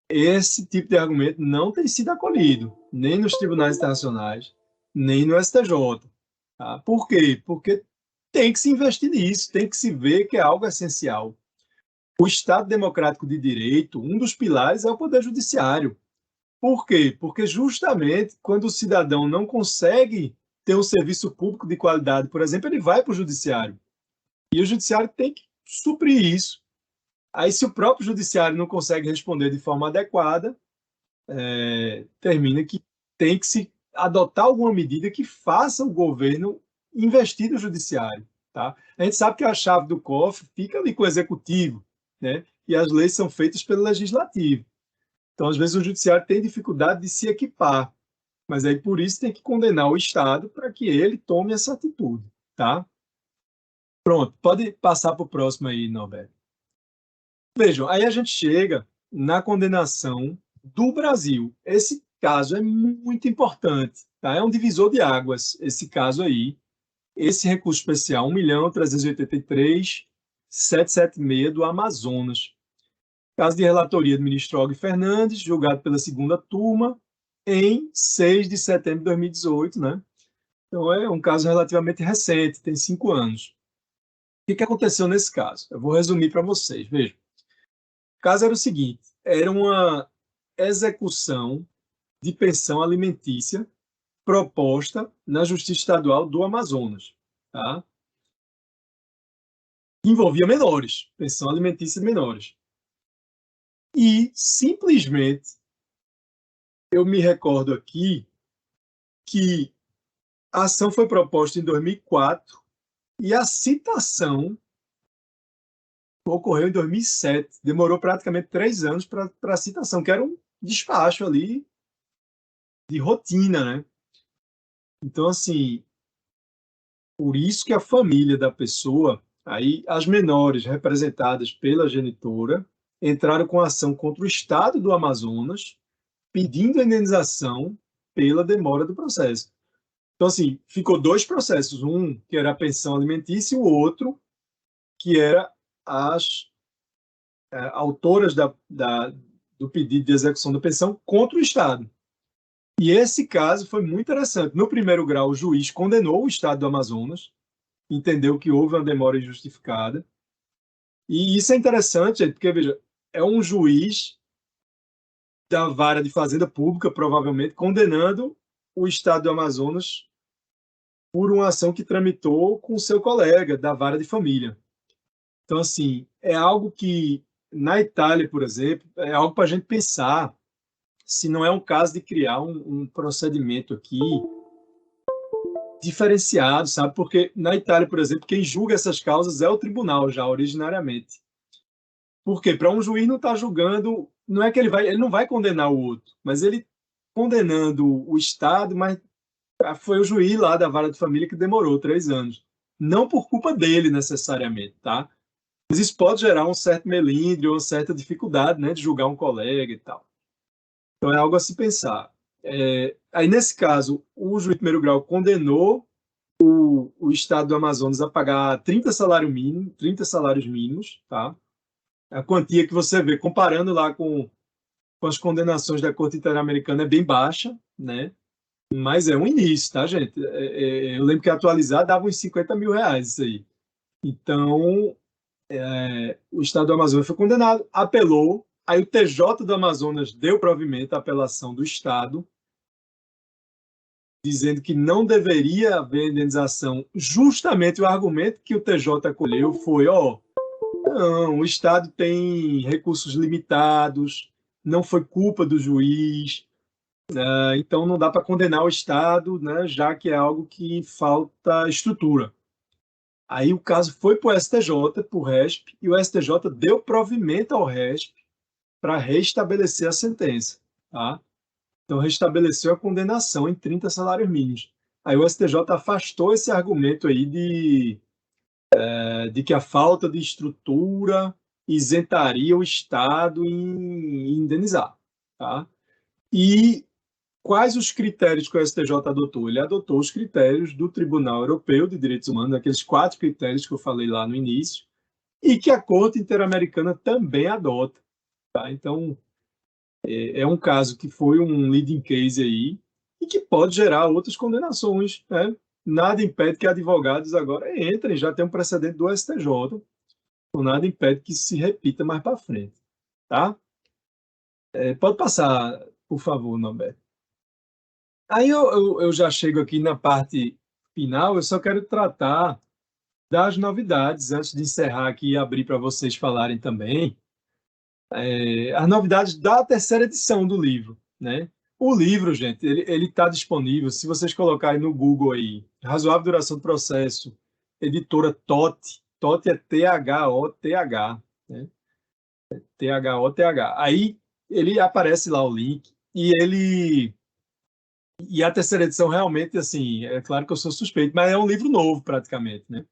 Esse tipo de argumento não tem sido acolhido, nem nos tribunais internacionais, nem no STJ. Tá? Por quê? Porque tem que se investir nisso, tem que se ver que é algo essencial. O Estado Democrático de Direito, um dos pilares é o Poder Judiciário. Por quê? Porque justamente quando o cidadão não consegue ter um serviço público de qualidade, por exemplo, ele vai para o Judiciário. E o Judiciário tem que suprir isso. Aí, se o próprio Judiciário não consegue responder de forma adequada, termina que tem que se adotar alguma medida que faça o governo investir no judiciário, tá? A gente sabe que a chave do cofre fica ali com o executivo, né? E as leis são feitas pelo legislativo. Então, às vezes, o judiciário tem dificuldade de se equipar, mas aí por isso tem que condenar o Estado para que ele tome essa atitude, tá? Pronto, pode passar para o próximo aí, Norberto. Vejam, aí a gente chega na condenação do Brasil. Esse caso é muito importante, tá? É um divisor de águas, esse caso aí. Esse recurso especial, 1.383.776 do Amazonas. Caso de relatoria do ministro Og Fernandes, julgado pela segunda turma, em 6 de setembro de 2018, né? Então, é um caso relativamente recente, tem 5 anos. O que aconteceu nesse caso? Eu vou resumir para vocês, vejam. O caso era o seguinte, era uma execução de pensão alimentícia proposta na Justiça Estadual do Amazonas, tá? Envolvia menores, pensão alimentícia de menores. E, simplesmente, eu me recordo aqui que a ação foi proposta em 2004 e a citação ocorreu em 2007. Demorou praticamente 3 anos para a citação, que era um despacho ali de rotina, né? Então, assim, por isso que a família da pessoa Aí, as menores, representadas pela genitora, entraram com ação contra o Estado do Amazonas, pedindo indenização pela demora do processo. Então, assim, ficou dois processos. Um, que era a pensão alimentícia, e o outro, que era as autoras do pedido de execução da pensão contra o Estado. E esse caso foi muito interessante. No primeiro grau, o juiz condenou o Estado do Amazonas, entendeu que houve uma demora injustificada. E isso é interessante, gente, porque, veja, é um juiz da vara de fazenda pública, provavelmente, condenando o Estado do Amazonas por uma ação que tramitou com seu colega da vara de família. Então, assim, é algo que, na Itália, por exemplo, é algo para a gente pensar se não é um caso de criar um procedimento aqui diferenciado, sabe? Porque na Itália, por exemplo, quem julga essas causas é o tribunal já, originariamente. Porque para um juiz não estar julgando, não é que ele não vai condenar o outro, mas ele condenando o Estado, mas foi o juiz lá da vara de família que demorou 3 anos. Não por culpa dele, necessariamente, tá? Mas isso pode gerar um certo melindre ou uma certa dificuldade, né, de julgar um colega e tal. Então é algo a se pensar. Aí, nesse caso, o juiz de primeiro grau condenou o Estado do Amazonas a pagar 30 salários mínimos, tá? A quantia que você vê, comparando lá com as condenações da Corte Interamericana, é bem baixa, né? Mas é um início, tá, gente? Eu lembro que atualizar dava uns 50 mil reais isso aí. Então, o Estado do Amazonas foi condenado, apelou, aí o TJ do Amazonas deu provimento à apelação do Estado, dizendo que não deveria haver indenização. Justamente o argumento que o TJ acolheu foi, não, o Estado tem recursos limitados, não foi culpa do juiz, então não dá para condenar o Estado, né, já que é algo que falta estrutura. Aí o caso foi para o STJ, para o RESP, e o STJ deu provimento ao RESP para restabelecer a sentença. Tá? Então, restabeleceu a condenação em 30 salários mínimos. Aí o STJ afastou esse argumento aí de que a falta de estrutura isentaria o Estado em indenizar. Tá? E quais os critérios que o STJ adotou? Ele adotou os critérios do Tribunal Europeu de Direitos Humanos, aqueles 4 critérios que eu falei lá no início, e que a Corte Interamericana também adota. Tá? Então, é um caso que foi um leading case aí e que pode gerar outras condenações. Né? Nada impede que advogados agora entrem, já tem um precedente do STJ, então nada impede que se repita mais para frente. Tá? Pode passar, por favor, Norberto. Aí eu já chego aqui na parte final, eu só quero tratar das novidades, antes de encerrar aqui e abrir para vocês falarem também, as novidades da terceira edição do livro, né? O livro, gente, ele está disponível, se vocês colocarem no Google aí, Razoável Duração do Processo, editora TOTH, TOTH é T-H-O-T-H, né? T-H-O-T-H. Aí ele aparece lá o link, e a terceira edição realmente, assim, é claro que eu sou suspeito, mas é um livro novo praticamente, né?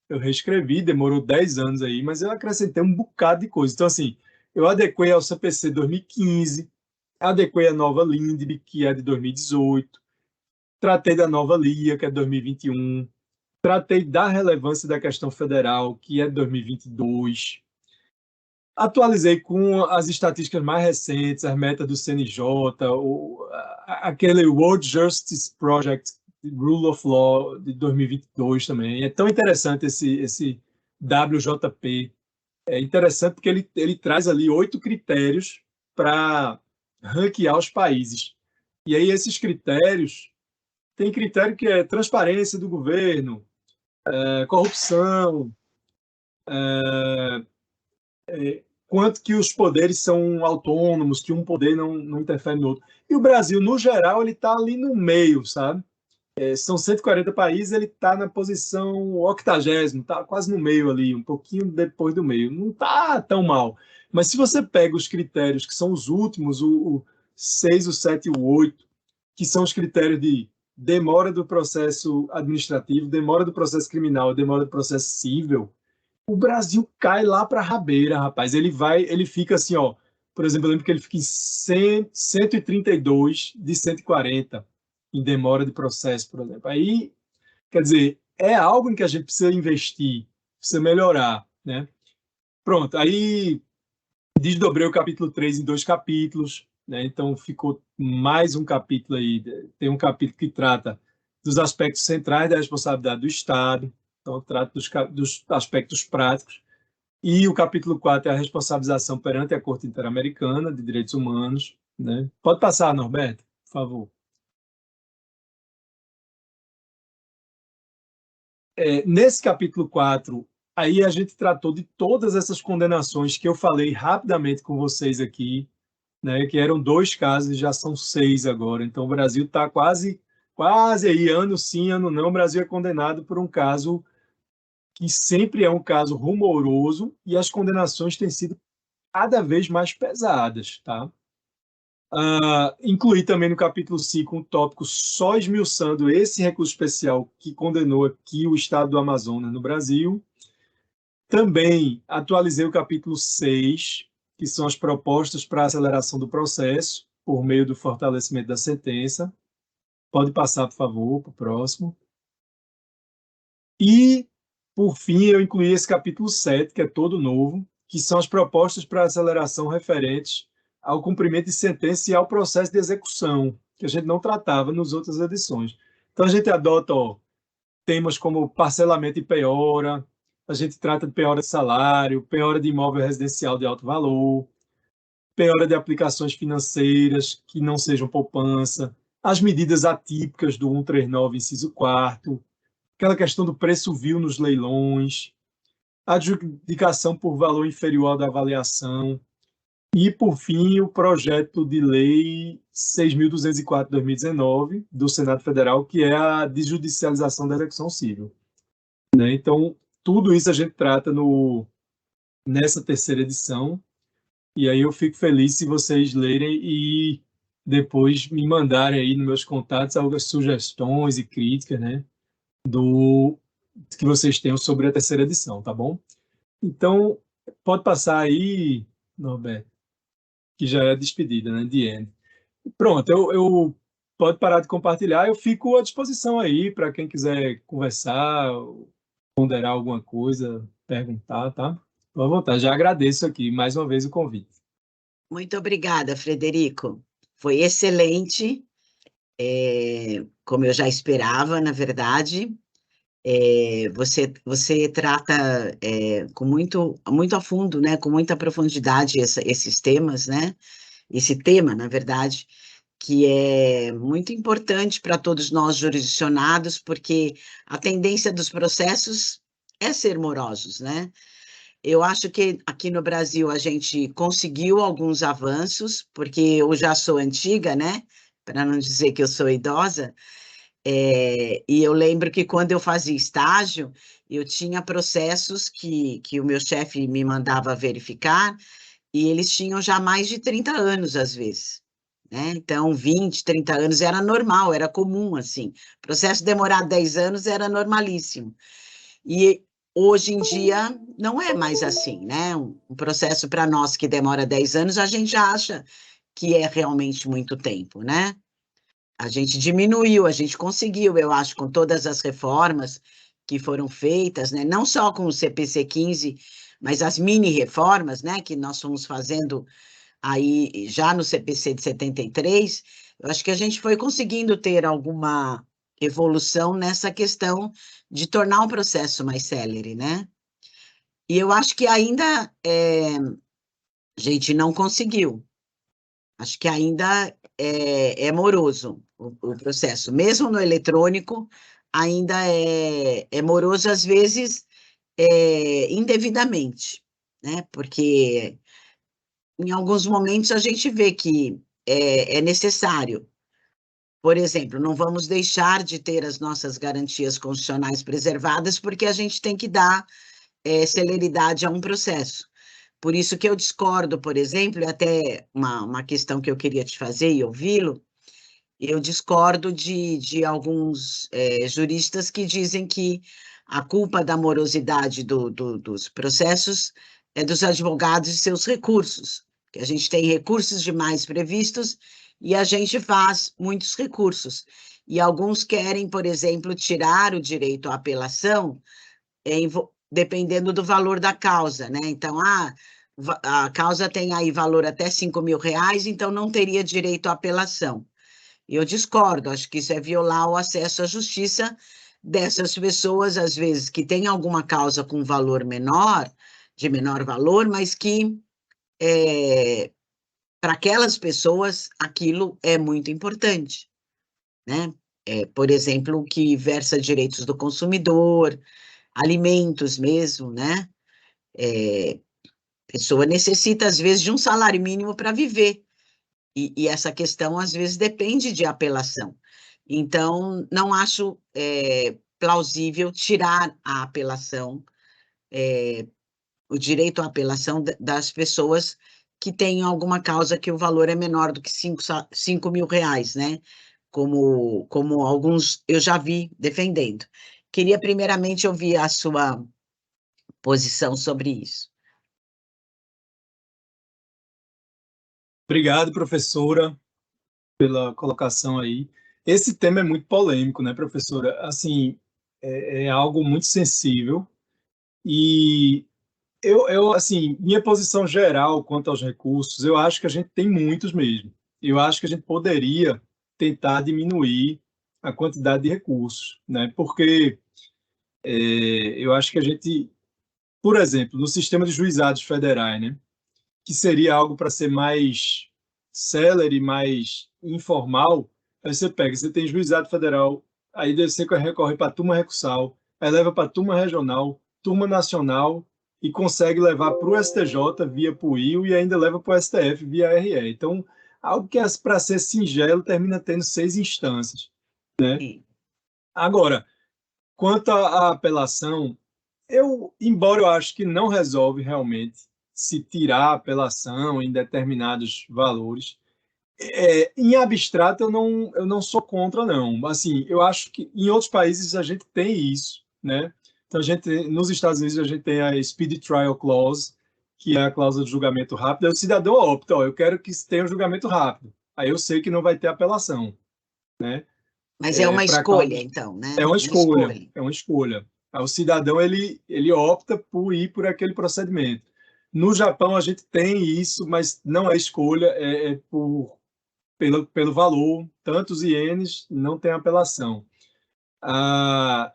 Eu reescrevi, demorou 10 anos aí, mas eu acrescentei um bocado de coisa. Então, assim, eu adequei ao CPC 2015, adequei a nova LINDB, que é de 2018, tratei da nova LIA, que é de 2021, tratei da relevância da questão federal, que é de 2022, atualizei com as estatísticas mais recentes, as metas do CNJ, aquele World Justice Project, Rule of Law, de 2022 também. É tão interessante esse WJP. É interessante porque ele traz ali 8 critérios para ranquear os países. E aí esses critérios, tem critério que é transparência do governo, corrupção, quanto que os poderes são autônomos, que um poder não interfere no outro. E o Brasil, no geral, ele está ali no meio, sabe? São 140 países, ele está na posição 80º, está quase no meio ali, um pouquinho depois do meio. Não está tão mal. Mas se você pega os critérios, que são os últimos, o 6, o 7 e o 8, que são os critérios de demora do processo administrativo, demora do processo criminal, demora do processo civil, o Brasil cai lá para a rabeira, rapaz. Ele fica assim, ó. Por exemplo, eu lembro que ele fica em 132 de 140 em demora de processo, por exemplo. Aí, quer dizer, é algo em que a gente precisa investir, precisa melhorar, né? Pronto, aí desdobrei o capítulo 3 em 2 capítulos, né? Então ficou mais um capítulo aí. Tem um capítulo que trata dos aspectos centrais da responsabilidade do Estado, então trata dos aspectos práticos. E o capítulo 4 é a responsabilização perante a Corte Interamericana de Direitos Humanos, né? Pode passar, Norberto, por favor. Nesse capítulo 4, aí a gente tratou de todas essas condenações que eu falei rapidamente com vocês aqui, né, que eram 2 casos e já são 6 agora. Então, o Brasil está quase aí, ano sim, ano não, o Brasil é condenado por um caso que sempre é um caso rumoroso e as condenações têm sido cada vez mais pesadas, tá? Incluí também no capítulo 5 um tópico só esmiuçando esse recurso especial que condenou aqui o estado do Amazonas no Brasil. Também atualizei o capítulo 6, que são as propostas para a aceleração do processo, por meio do fortalecimento da sentença. Pode passar, por favor, para o próximo. E, por fim, eu incluí esse capítulo 7, que é todo novo, que são as propostas para aceleração referentes ao cumprimento de sentença e ao processo de execução, que a gente não tratava nas outras edições. Então, a gente adota temas como parcelamento e penhora, a gente trata de penhora de salário, penhora de imóvel residencial de alto valor, penhora de aplicações financeiras que não sejam poupança, as medidas atípicas do 139, inciso 4º, aquela questão do preço vil nos leilões, adjudicação por valor inferior ao da avaliação e, por fim, o projeto de lei 6.204 de 2019 do Senado Federal, que é a desjudicialização da execução civil, né? Então, tudo isso a gente trata nessa terceira edição, e aí eu fico feliz se vocês lerem e depois me mandarem aí nos meus contatos algumas sugestões e críticas, né, do que vocês tenham sobre a terceira edição, tá bom? Então, pode passar aí, Norberto, que já é a despedida, né, de end. Pronto, eu pode parar de compartilhar, eu fico à disposição aí para quem quiser conversar, ponderar alguma coisa, perguntar, tá? Estou à vontade. Já agradeço aqui mais uma vez o convite. Muito obrigada, Frederico. Foi excelente, como eu já esperava, na verdade. Você trata com muito a fundo, né, com muita profundidade esses temas, né? Esse tema, na verdade, que é muito importante para todos nós jurisdicionados, porque a tendência dos processos é ser morosos, né? Eu acho que aqui no Brasil a gente conseguiu alguns avanços, porque eu já sou antiga, né? Para não dizer que eu sou idosa, e eu lembro que quando eu fazia estágio, eu tinha processos que o meu chefe me mandava verificar, e eles tinham já mais de 30 anos, às vezes, né? Então, 20, 30 anos era normal, era comum, assim. Processo demorar 10 anos era normalíssimo. E hoje em dia não é mais assim, né? Um processo para nós que demora 10 anos, a gente já acha que é realmente muito tempo, né? A gente diminuiu, a gente conseguiu, eu acho, com todas as reformas que foram feitas, né? Não só com o CPC 15, mas as mini reformas, né, que nós fomos fazendo aí já no CPC de 73, eu acho que a gente foi conseguindo ter alguma evolução nessa questão de tornar o processo mais célere, né? E eu acho que ainda a gente não conseguiu. Acho que ainda é moroso o processo. Mesmo no eletrônico, ainda é moroso, às vezes, indevidamente, né? Porque em alguns momentos a gente vê que é necessário. Por exemplo, não vamos deixar de ter as nossas garantias constitucionais preservadas, porque a gente tem que dar celeridade a um processo. Por isso que eu discordo, por exemplo, e até uma questão que eu queria te fazer e ouvi-lo, eu discordo de alguns juristas que dizem que a culpa da morosidade dos processos é dos advogados e seus recursos, que a gente tem recursos demais previstos e a gente faz muitos recursos. E alguns querem, por exemplo, tirar o direito à apelação, dependendo do valor da causa, né? Então, a causa tem aí valor até R$ 5.000, então não teria direito à apelação. Eu discordo, acho que isso é violar o acesso à justiça dessas pessoas, às vezes, que têm alguma causa com valor menor, de menor valor, mas que, para aquelas pessoas, aquilo é muito importante, né? Por exemplo, o que versa direitos do consumidor, alimentos mesmo, né? A pessoa necessita, às vezes, de um salário mínimo para viver, e essa questão, às vezes, depende de apelação. Então, não acho plausível tirar a apelação, o direito à apelação das pessoas que têm alguma causa que o valor é menor do que R$ 5.000, né? Como alguns eu já vi defendendo. Queria, primeiramente, ouvir a sua posição sobre isso. Obrigado, professora, pela colocação aí. Esse tema é muito polêmico, né, professora? Assim, é algo muito sensível e assim, minha posição geral quanto aos recursos, eu acho que a gente tem muitos mesmo. Eu acho que a gente poderia tentar diminuir a quantidade de recursos, né? Porque eu acho que a gente, por exemplo, no sistema de juizados federais, né? Que seria algo para ser mais célere, mais informal, aí você tem juizado federal, aí você recorre para a turma recursal, aí leva para a turma regional, turma nacional, e consegue levar para o STJ via PUIL e ainda leva para o STF via RE. Então, algo que é para ser singelo termina tendo 6 instâncias. Sim. Agora, quanto à apelação, embora eu acho que não resolve realmente se tirar a apelação em determinados valores, em abstrato eu não sou contra, não. Assim, eu acho que em outros países a gente tem isso, né? Então, nos Estados Unidos a gente tem a Speedy Trial Clause, que é a cláusula de julgamento rápido. Aí o cidadão opta, eu quero que tenha um julgamento rápido. Aí eu sei que não vai ter apelação, né? Mas é uma Para escolha, causas então, né? é uma Uma escolha, escolha. é uma escolha. Aí o cidadão ele opta por ir por aquele procedimento. No Japão a gente tem isso, mas não é escolha, pelo valor, tantos ienes, não tem apelação. Ah,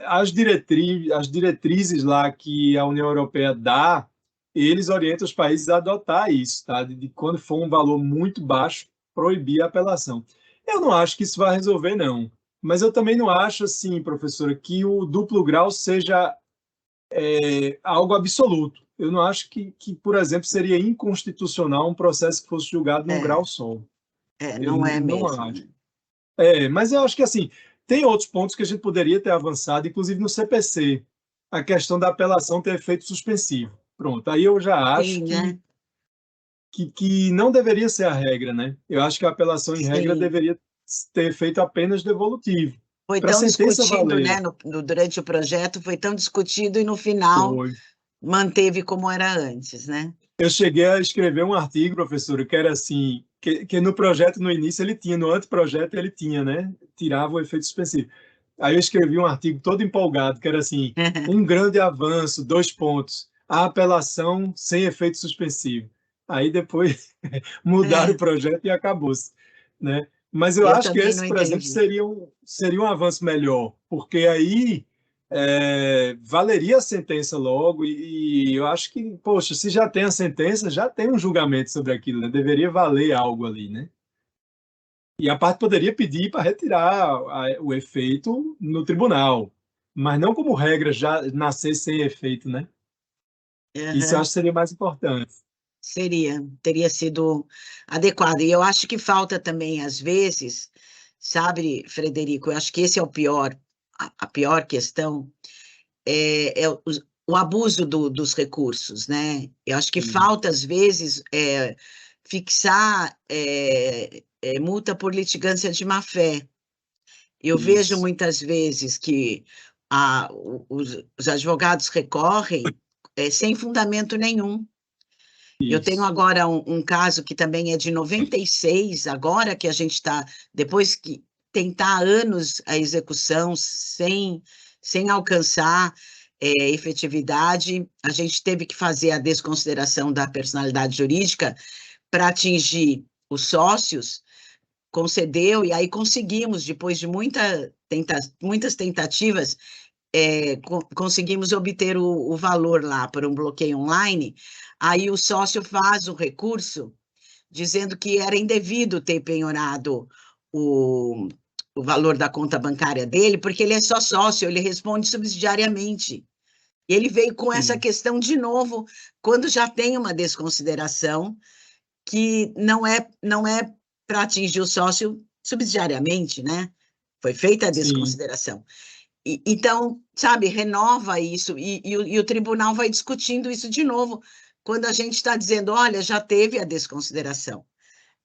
as diretrizes lá que a União Europeia dá, eles orientam os países a adotar isso, tá? De quando for um valor muito baixo, proibir a apelação. Eu não acho que isso vai resolver, não. Mas eu também não acho, assim, professora, que o duplo grau seja algo absoluto. Eu não acho por exemplo, seria inconstitucional um processo que fosse julgado num grau só. Eu Não é não mesmo, acho. né? Mas eu acho que assim, tem outros pontos que a gente poderia ter avançado, inclusive no CPC, a questão da apelação ter efeito suspensivo. Pronto, aí eu já acho Sim, né? que não deveria ser a regra, né? Eu acho que a apelação em regra Sim. deveria ter efeito apenas devolutivo, Foi para a tão sentença discutido, valer. né, durante o projeto, foi tão discutido e no final Foi. manteve como era antes, né? Eu cheguei a escrever um artigo, professor, que era assim, que no projeto, no início, ele tinha, no anteprojeto ele tinha, né? Tirava o efeito suspensivo. Aí eu escrevi um artigo todo empolgado, que era assim, um grande avanço, 2 pontos, a apelação sem efeito suspensivo. Aí depois mudaram o projeto e acabou-se, né? Mas eu Eu acho que também não esse, por exemplo, entendi. seria um avanço melhor, porque aí valeria a sentença logo, e eu acho que, poxa, se já tem a sentença, já tem um julgamento sobre aquilo, né? Deveria valer algo ali, né? E a parte poderia pedir para retirar o efeito no tribunal, mas não como regra já nascer sem efeito, né? Isso eu Aham. acho que seria mais importante. Teria sido adequado. E eu acho que falta também, às vezes, sabe, Frederico, eu acho que esse é o pior, a pior questão, é o abuso dos recursos, né? Eu acho que Sim, falta, às vezes, fixar multa por litigância de má-fé. Eu vejo isso. muitas vezes que os advogados recorrem sem fundamento nenhum. Eu tenho Isso. agora um caso que também é de 96, agora que a gente está, depois que tentar anos a execução sem alcançar efetividade, a gente teve que fazer a desconsideração da personalidade jurídica para atingir os sócios, concedeu, e aí conseguimos, depois de muitas tentativas, conseguimos obter o valor lá por um bloqueio online. Aí o sócio faz o recurso dizendo que era indevido ter penhorado o, o valor da conta bancária dele, porque ele é só sócio, ele responde subsidiariamente. E ele veio com essa Sim. questão de novo, quando já tem uma desconsideração, que não é para atingir o sócio subsidiariamente, né? Foi feita a Sim. desconsideração. Então, sabe, renova isso, e o tribunal vai discutindo isso de novo, quando a gente está dizendo, olha, já teve a desconsideração,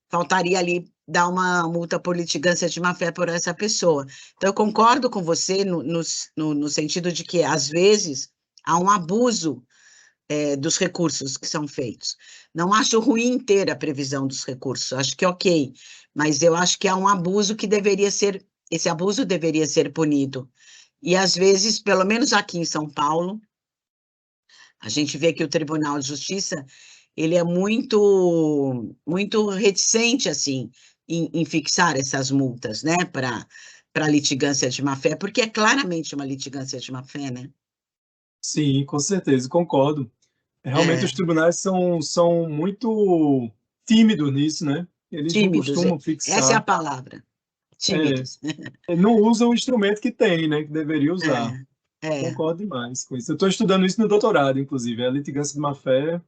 faltaria ali dar uma multa por litigância de má-fé por essa pessoa. Então, eu concordo com você no sentido de que, às vezes, há um abuso dos recursos que são feitos. Não acho ruim ter a previsão dos recursos, acho que é ok, mas eu acho que há um abuso que esse abuso deveria ser punido. E, às vezes, pelo menos aqui em São Paulo, a gente vê que o Tribunal de Justiça ele é muito reticente assim em fixar essas multas, né, para litigância de má-fé, porque é claramente uma litigância de má-fé, né? Sim, com certeza, concordo. Realmente É, os tribunais são muito tímidos nisso, né? Eles não tímidos, costumam essa é a fixar, palavra, é, tímidos. não usam o instrumento que tem, né? Que deveria usar. É, Concordo demais com isso. Eu estou estudando isso no doutorado, inclusive, a litigância de má-fé,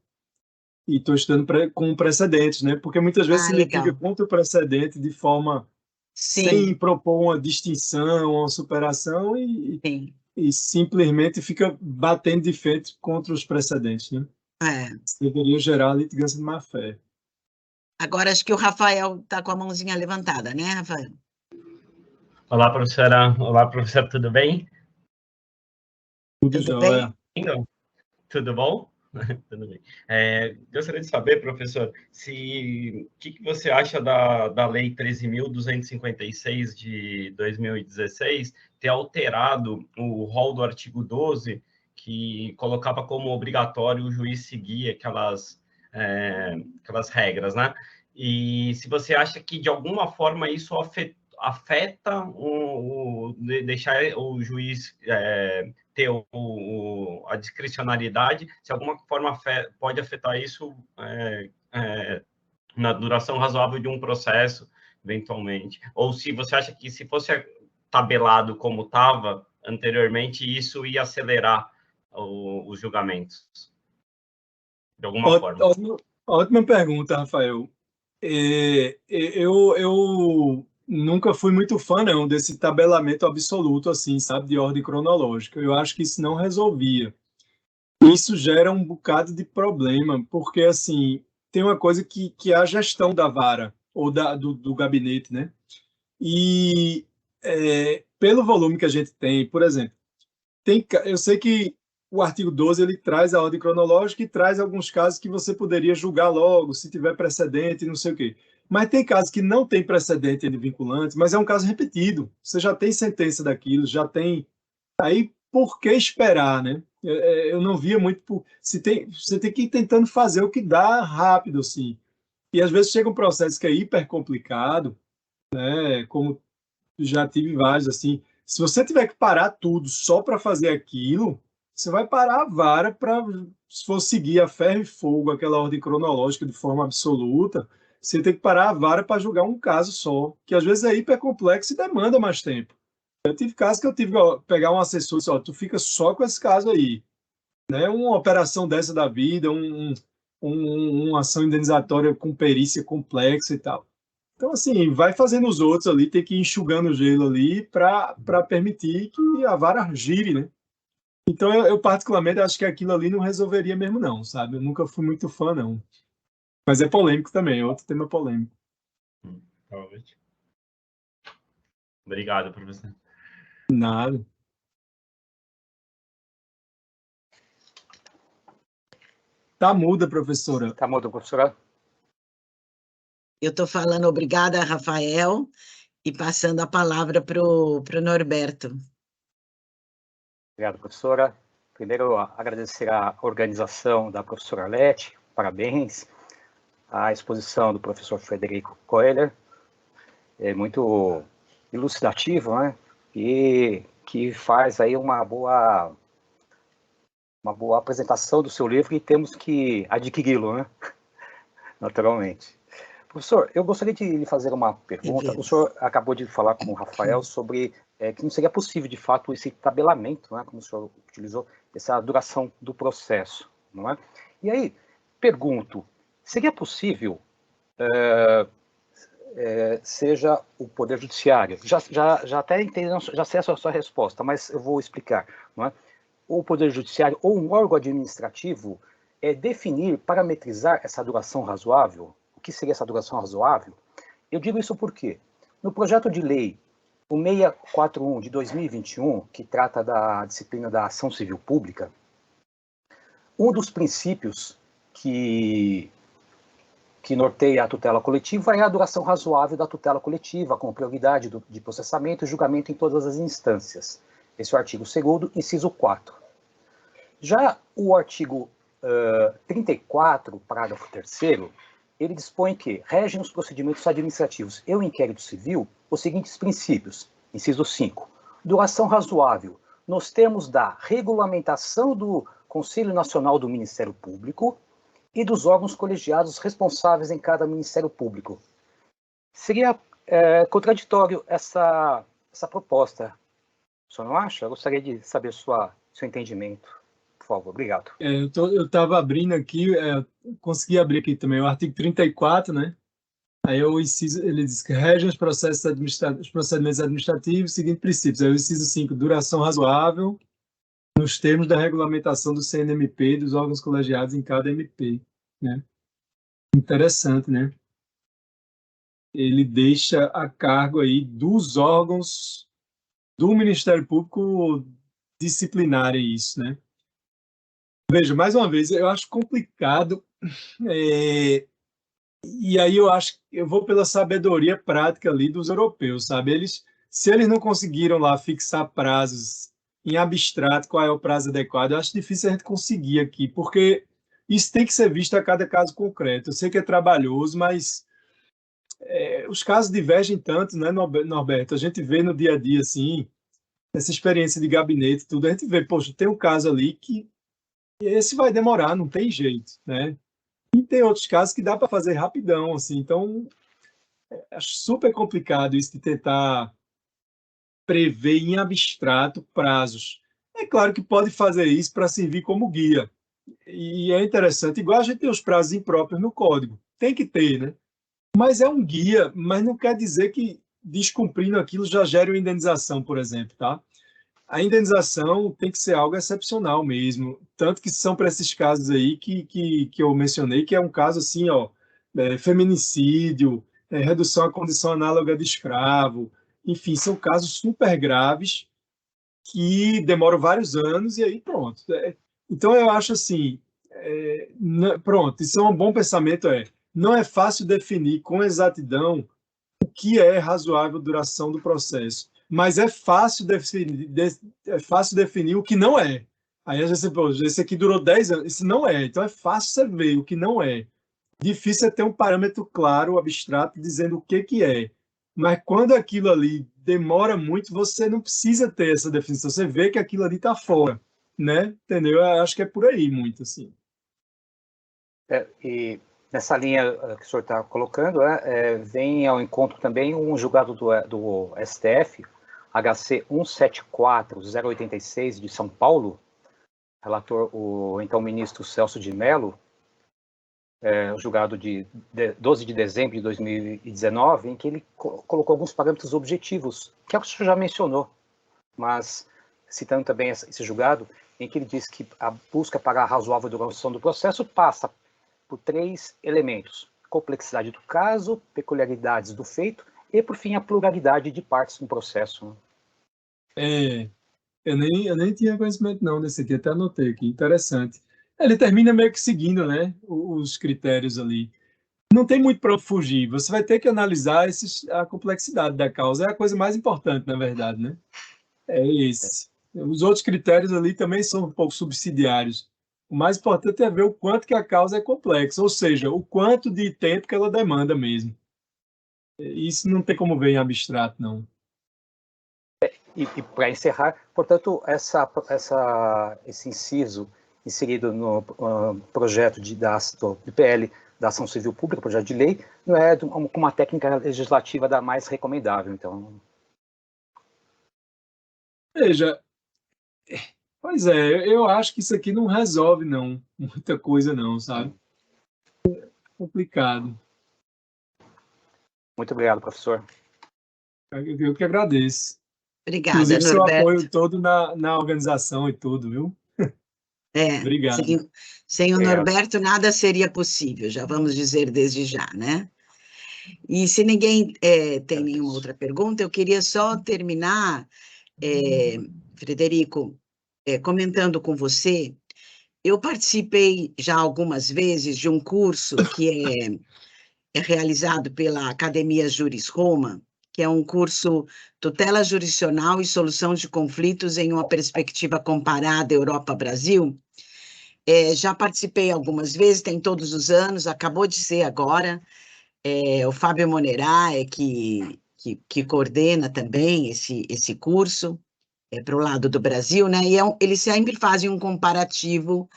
e estou estudando com precedentes, né? Porque muitas vezes se litiga legal. contra o precedente de forma sem Sim, propor uma distinção, uma superação sim. e simplesmente fica batendo de frente contra os precedentes, né? É. Isso deveria gerar litigância de má-fé. Agora acho que o Rafael está com a mãozinha levantada, né, Rafael? Olá, professora. Olá, professor, tudo bem? Tudo Tudo jóia. bem? Tudo bom? Tudo bem. Gostaria de saber, professor, o que você acha da Lei 13.256 de 2016 ter alterado o rol do artigo 12, que colocava como obrigatório o juiz seguir aquelas regras, né? E se você acha que, de alguma forma, isso afeta deixar o juiz ter a discricionariedade, se alguma forma pode afetar isso na duração razoável de um processo, eventualmente. Ou se você acha que, se fosse tabelado como estava anteriormente, isso ia acelerar os julgamentos, de alguma forma. Ótima pergunta, Rafael. Eu nunca fui muito fã, não, desse tabelamento absoluto, assim, sabe, de ordem cronológica. Eu acho que isso não resolvia. Isso gera um bocado de problema, porque, assim, tem uma coisa que é a gestão da vara, ou do gabinete, né? E pelo volume que a gente tem, por exemplo, eu sei que o artigo 12 ele traz a ordem cronológica e traz alguns casos que você poderia julgar logo, se tiver precedente, não sei o quê. Mas tem casos que não tem precedente de vinculante, mas é um caso repetido. Você já tem sentença daquilo, já tem. Aí, por que esperar, né? Eu não via muito. Você tem que ir tentando fazer o que dá rápido, assim. E às vezes chega um processo que é hiper complicado, né? Como já tive vários, assim. Se você tiver que parar tudo só para fazer aquilo, você vai parar a vara para, se for seguir a ferro e fogo, aquela ordem cronológica de forma absoluta, você tem que parar a vara para julgar um caso só, que às vezes é hiper complexo e demanda mais tempo. Eu tive casos que eu tive que pegar um assessor e dizer, ó, tu fica só com esse caso aí, né? Uma operação dessa da vida, uma ação indenizatória com perícia complexa e tal. Então, assim, vai fazendo os outros ali, tem que ir enxugando o gelo ali para permitir que a vara gire, né? Então, eu particularmente acho que aquilo ali não resolveria mesmo, não, sabe? Eu nunca fui muito fã, não. Mas é polêmico também, é outro tema polêmico. Provavelmente. Obrigado, professor. Nada. Tá muda, professora. Tá muda, professora? Eu estou falando obrigada, Rafael, e passando a palavra para o Norberto. Obrigado, professora. Primeiro, agradecer a organização da professora Arlete, parabéns. A exposição do professor Frederico Coeller é muito elucidativo, né? E que faz aí uma boa apresentação do seu livro e temos que adquiri-lo, né? Naturalmente. Professor, eu gostaria de lhe fazer uma pergunta. O senhor acabou de falar com o Rafael sobre que não seria possível, de fato, esse tabelamento, né, como o senhor utilizou, essa duração do processo, não é? E aí, pergunto, seria possível, seja o Poder Judiciário, já até entendi, já sei a sua resposta, mas eu vou explicar, não é? O Poder Judiciário ou um órgão administrativo definir, parametrizar essa duração razoável? O que seria essa duração razoável? Eu digo isso porque, no projeto de lei, o 641 de 2021, que trata da disciplina da ação civil pública, um dos princípios que norteia a tutela coletiva é a duração razoável da tutela coletiva, com prioridade de processamento e julgamento em todas as instâncias. Esse é o artigo 2º, inciso 4. Já o artigo 34, parágrafo 3º, ele dispõe que regem nos procedimentos administrativos e o inquérito civil os seguintes princípios. Inciso 5. Duração razoável nos termos da regulamentação do Conselho Nacional do Ministério Público e dos órgãos colegiados responsáveis em cada Ministério Público. Seria contraditório essa proposta. O senhor não acha? Eu gostaria de saber seu entendimento. Por favor, obrigado. Eu estava abrindo aqui, consegui abrir aqui também o artigo 34, né? Aí ele diz que regem os procedimentos administrativos seguindo princípios. Aí o inciso 5, duração razoável nos termos da regulamentação do CNMP e dos órgãos colegiados em cada MP, né? Interessante, né? Ele deixa a cargo aí dos órgãos do Ministério Público disciplinarem isso, né? Veja, mais uma vez, eu acho complicado, e aí eu vou pela sabedoria prática ali dos europeus, sabe? Se eles não conseguiram lá fixar prazos em abstrato, qual é o prazo adequado, eu acho difícil a gente conseguir aqui, porque isso tem que ser visto a cada caso concreto. Eu sei que é trabalhoso, mas os casos divergem tanto, né, Norberto? A gente vê no dia a dia, assim, essa experiência de gabinete, tudo, a gente vê, poxa, tem um caso ali que esse vai demorar, não tem jeito, né? E tem outros casos que dá para fazer rapidão, assim. Então, acho super complicado isso de tentar prever em abstrato prazos. É claro que pode fazer isso para servir como guia. E é interessante, igual a gente tem os prazos impróprios no código. Tem que ter, né? Mas é um guia, mas não quer dizer que descumprindo aquilo já gere uma indenização, por exemplo, tá? A indenização tem que ser algo excepcional mesmo, tanto que são para esses casos aí que eu mencionei, que é um caso assim, ó, feminicídio, redução à condição análoga de escravo, enfim, são casos super graves que demoram vários anos e aí pronto. Então eu acho assim, pronto, isso é um bom pensamento, não é fácil definir com exatidão o que é razoável duração do processo, mas é fácil definir o que não é. Aí às vezes você fala, esse aqui durou 10 anos, isso não é, então é fácil você ver o que não é. Difícil é ter um parâmetro claro, abstrato, dizendo o que é. Mas quando aquilo ali demora muito, você não precisa ter essa definição, você vê que aquilo ali está fora, né? Entendeu? Eu acho que é por aí muito, assim. E nessa linha que o senhor está colocando, vem ao encontro também um julgado do STF, HC 174086 de São Paulo, relator o então ministro Celso de Mello, julgado de 12 de dezembro de 2019, em que ele colocou alguns parâmetros objetivos, que é o que o senhor já mencionou, mas citando também esse julgado, em que ele diz que a busca para a razoável duração do processo passa por 3 elementos: complexidade do caso, peculiaridades do feito e, por fim, a pluralidade de partes no processo. Eu nem tinha conhecimento não desse aqui, até anotei aqui, interessante. Ele termina meio que seguindo, né, os critérios ali. Não tem muito para fugir. Você vai ter que analisar a complexidade da causa. É a coisa mais importante, na verdade, né? É esse. Os outros critérios ali também são um pouco subsidiários. O mais importante é ver o quanto que a causa é complexa, ou seja, o quanto de tempo que ela demanda mesmo. Isso não tem como ver em abstrato, não. E para encerrar, portanto, esse inciso inserido no projeto do PL da Ação Civil Pública, projeto de lei, não é uma técnica legislativa da mais recomendável, então. Veja, pois é, eu acho que isso aqui não resolve, não, muita coisa não, sabe? É complicado. Muito obrigado, professor. Eu que agradeço. Obrigada, Inclusive, seu Norberto. apoio todo na organização e tudo, viu? Obrigado. Sem o Obrigado. Norberto nada seria possível, já vamos dizer desde já, né? E se ninguém tem nenhuma outra pergunta, eu queria só terminar, Frederico, comentando com você. Eu participei já algumas vezes de um curso que é realizado pela Academia Juris Roma, que é um curso Tutela Jurisdicional e Solução de Conflitos em uma Perspectiva Comparada Europa-Brasil. Já participei algumas vezes, tem todos os anos, acabou de ser agora. O Fábio Monerá que coordena também esse curso para o lado do Brasil, né? E eles sempre fazem um comparativo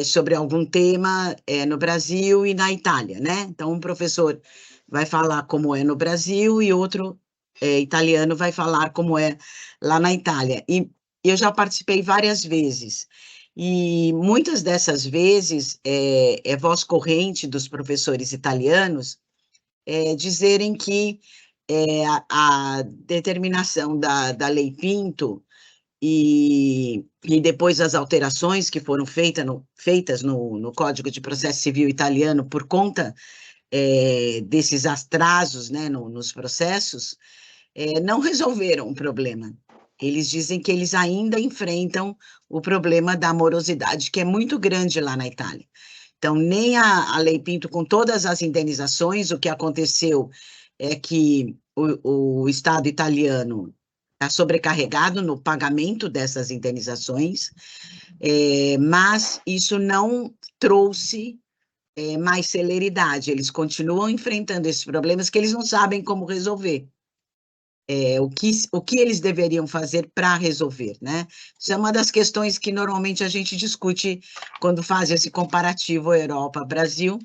sobre algum tema no Brasil e na Itália, né? Então, um professor vai falar como é no Brasil e outro italiano vai falar como é lá na Itália. E eu já participei várias vezes. E muitas dessas vezes é voz corrente dos professores italianos dizerem que a determinação da Lei Pinto e depois as alterações que foram feitas no Código de Processo Civil italiano por conta desses atrasos, né, nos processos, não resolveram o problema. Eles dizem que eles ainda enfrentam o problema da morosidade, que é muito grande lá na Itália. Então, nem a Lei Pinto, com todas as indenizações, o que aconteceu é que o Estado italiano está sobrecarregado no pagamento dessas indenizações, mas isso não trouxe mais celeridade. Eles continuam enfrentando esses problemas que eles não sabem como resolver. O que eles deveriam fazer para resolver, né? Isso é uma das questões que normalmente a gente discute quando faz esse comparativo Europa-Brasil,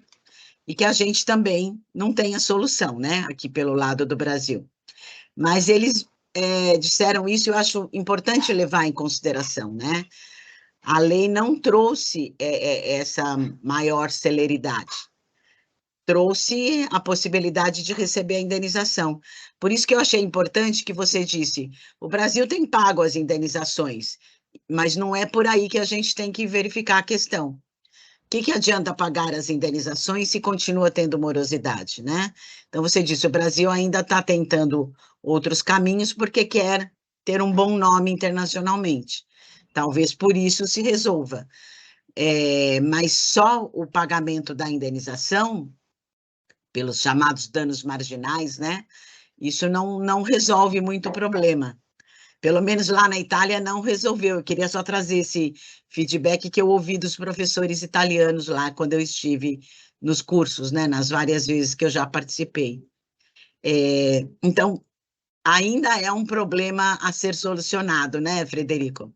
e que a gente também não tem a solução, né? Aqui pelo lado do Brasil. Mas eles disseram isso, eu acho importante levar em consideração, né? A lei não trouxe essa maior celeridade, trouxe a possibilidade de receber a indenização. Por isso que eu achei importante que você disse, o Brasil tem pago as indenizações, mas não é por aí que a gente tem que verificar a questão. O que adianta pagar as indenizações se continua tendo morosidade, né? Então, você disse, o Brasil ainda está tentando outros caminhos porque quer ter um bom nome internacionalmente. Talvez por isso se resolva. Mas só o pagamento da indenização, pelos chamados danos marginais, né? Isso não resolve muito o problema. Pelo menos lá na Itália não resolveu. Eu queria só trazer esse feedback que eu ouvi dos professores italianos lá quando eu estive nos cursos, né, nas várias vezes que eu já participei. Então, ainda é um problema a ser solucionado, né, Frederico?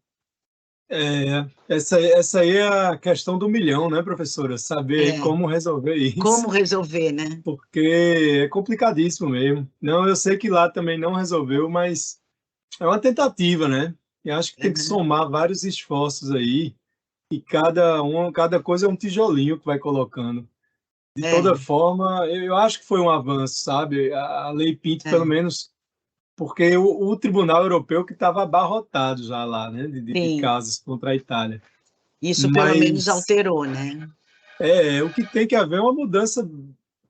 Essa aí é a questão do milhão, né, professora? Saber como resolver isso. Como resolver, né? Porque é complicadíssimo mesmo. Não, eu sei que lá também não resolveu, mas é uma tentativa, né? E acho que tem que somar vários esforços aí, e cada coisa é um tijolinho que vai colocando. De toda forma, eu acho que foi um avanço, sabe? A Lei Pinto, pelo menos, porque o Tribunal Europeu que estava abarrotado já lá, né? De casos contra a Itália. Isso pelo menos alterou, né? O que tem que haver é uma mudança,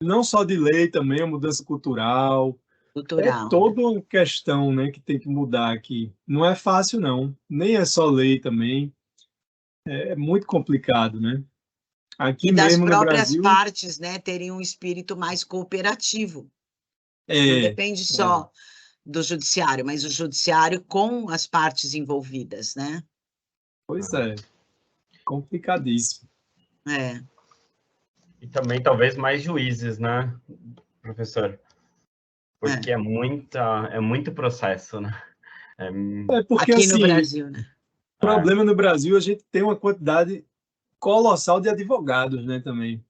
não só de lei também, uma mudança cultural. É toda uma questão, né, que tem que mudar aqui. Não é fácil, não. Nem é só lei também. É muito complicado, né? Aqui E das mesmo no próprias Brasil, partes, né, terem um espírito mais cooperativo. Não é, depende só do judiciário, mas o judiciário com as partes envolvidas, né? pois é, complicadíssimo. É. E também talvez mais juízes, né, professor? Porque é muito processo, né? Porque, Aqui no assim, Brasil, né? o problema no Brasil, a gente tem uma quantidade colossal de advogados, né, também.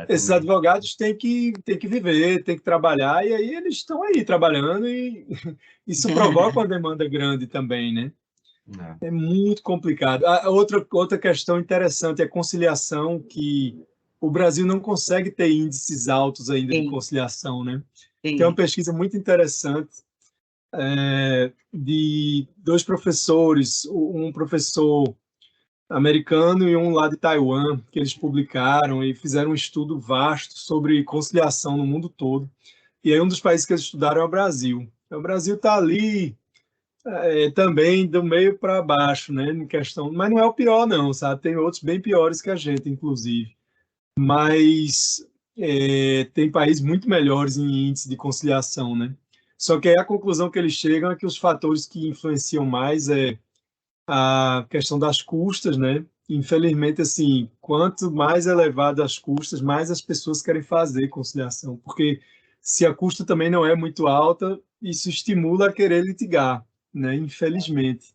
Esses Também. advogados têm que viver, têm que trabalhar, e aí eles estão aí trabalhando, e isso provoca uma demanda grande também, né? É muito complicado. Outra questão interessante é a conciliação, que o Brasil não consegue ter índices altos ainda de Sim, conciliação, né? Tem uma sim. pesquisa muito interessante de dois professores, um professor americano e um lá de Taiwan, que eles publicaram e fizeram um estudo vasto sobre conciliação no mundo todo. E aí um dos países que eles estudaram é o Brasil. O Brasil está ali também do meio para baixo, né, em questão, mas não é o pior não, sabe? Tem outros bem piores que a gente, inclusive. Mas tem países muito melhores em índice de conciliação, né? Só que aí a conclusão que eles chegam é que os fatores que influenciam mais é a questão das custas, né? Infelizmente, assim, quanto mais elevado as custas, mais as pessoas querem fazer conciliação, porque se a custa também não é muito alta, isso estimula a querer litigar, né? Infelizmente.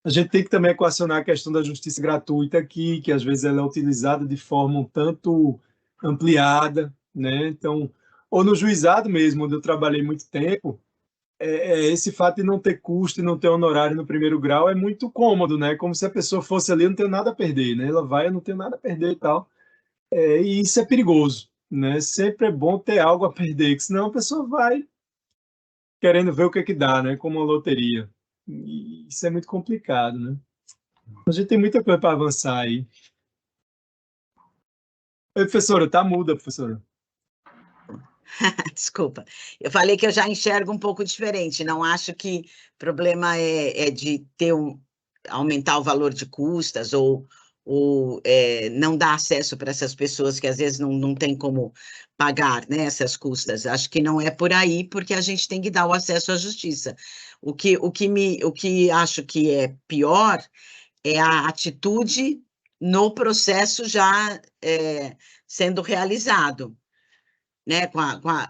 A gente tem que também equacionar a questão da justiça gratuita aqui, que às vezes ela é utilizada de forma um tanto ampliada, né? Então, ou no juizado mesmo, onde eu trabalhei muito tempo, esse fato de não ter custo e não ter honorário no primeiro grau é muito cômodo, né? Como se a pessoa fosse ali, eu não tenho nada a perder, né? Ela vai, eu não tenho nada a perder e tal. E isso é perigoso, né? Sempre é bom ter algo a perder, que senão a pessoa vai querendo ver o que é que dá, né? Como uma loteria. E isso é muito complicado, né? A gente tem muita coisa para avançar aí. Oi, professora, tá muda, professora. Desculpa. Eu falei que eu já enxergo um pouco diferente. Não acho que o problema é de aumentar o valor de custas ou não dar acesso para essas pessoas que às vezes não tem como pagar, né, essas custas. Acho que não é por aí, porque a gente tem que dar o acesso à justiça. O que acho que é pior é a atitude no processo já sendo realizado, né,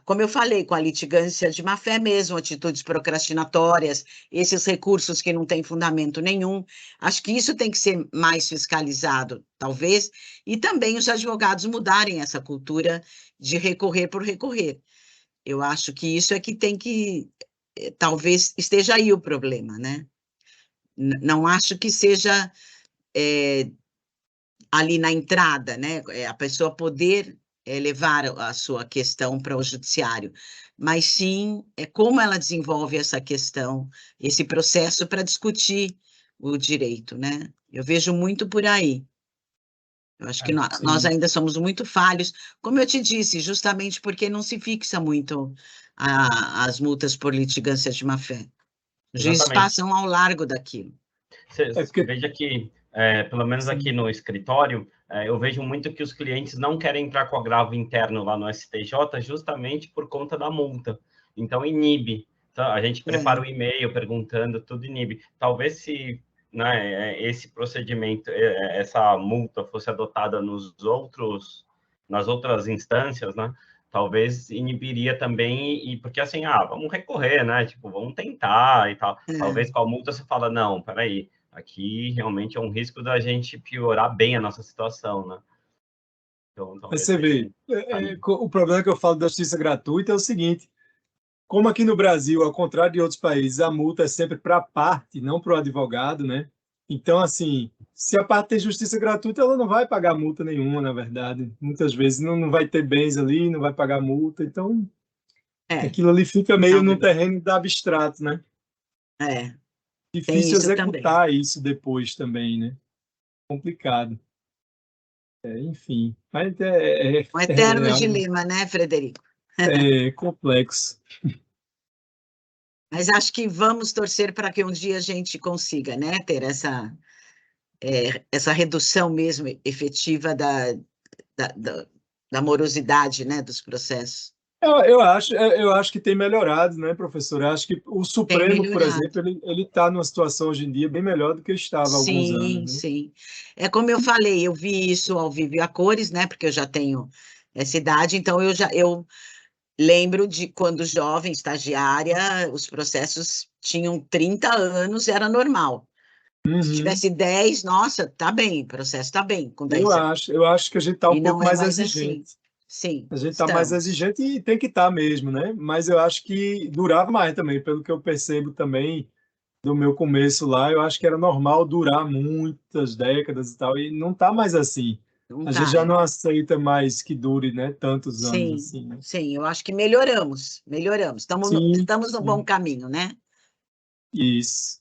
como eu falei, com a litigância de má-fé mesmo, atitudes procrastinatórias, esses recursos que não têm fundamento nenhum. Acho que isso tem que ser mais fiscalizado, talvez, e também os advogados mudarem essa cultura de recorrer por recorrer. Eu acho que isso é que tem que, talvez esteja aí o problema, né? Não acho que seja ali na entrada, né? A pessoa poder levar a sua questão para o judiciário, mas sim como ela desenvolve essa questão, esse processo para discutir o direito, né? Eu vejo muito por aí. Eu acho que nós Sim. ainda somos muito falhos, como eu te disse, justamente porque não se fixa muito as multas por litigância de má-fé. Os juízes Exatamente. passam ao largo daquilo. Porque Veja que, pelo menos aqui no escritório, eu vejo muito que os clientes não querem entrar com agravo interno lá no STJ justamente por conta da multa. Então, inibe. Então, a gente prepara o e-mail perguntando, tudo inibe. Talvez se, né, esse procedimento, essa multa fosse adotada nas outras instâncias, né? Talvez inibiria também, e porque assim, vamos recorrer, né? Tipo, vamos tentar e tal. Talvez com a multa você fala, não, peraí, aqui realmente é um risco da gente piorar bem a nossa situação, né? Então, Mas talvez você seja vê, um caminho. o problema que eu falo da justiça gratuita é o seguinte: como aqui no Brasil, ao contrário de outros países, a multa é sempre para a parte, não para o advogado, né? Então, assim, se a parte tem justiça gratuita, ela não vai pagar multa nenhuma, na verdade. Muitas vezes não vai ter bens ali, não vai pagar multa. Então, aquilo ali fica meio no Realmente. terreno da abstrato, né? Tem Difícil isso também. executar isso depois também, né? Complicado. Enfim, mas Um eterno algo dilema, né, Frederico? complexo. Mas acho que vamos torcer para que um dia a gente consiga, né, ter essa redução mesmo efetiva da morosidade, né, dos processos. Eu acho que tem melhorado, né, professor? Eu acho que o Tem Supremo, por melhorado. exemplo, ele está numa situação hoje em dia bem melhor do que estava há alguns anos, né? Sim. É como eu falei, eu vi isso ao vivo e a cores, né? Porque eu já tenho essa idade, então eu lembro de quando jovem, estagiária, os processos tinham 30 anos, era normal. Se Uhum. tivesse 10, nossa, tá bem, o processo tá bem com 10 anos. Eu acho que a gente está um E não pouco é mais mais assim. exigente. Sim, A gente está mais estamos. exigente e tem que estar mesmo, né? Mas eu acho que durava mais também, pelo que eu percebo também do meu começo lá, eu acho que era normal durar muitas décadas e tal, e não está mais assim. Não A gente tá, já não aceita mais que dure, né, tantos anos Sim, assim, né? sim, eu acho que melhoramos. Sim, Estamos no bom sim, caminho, né? isso.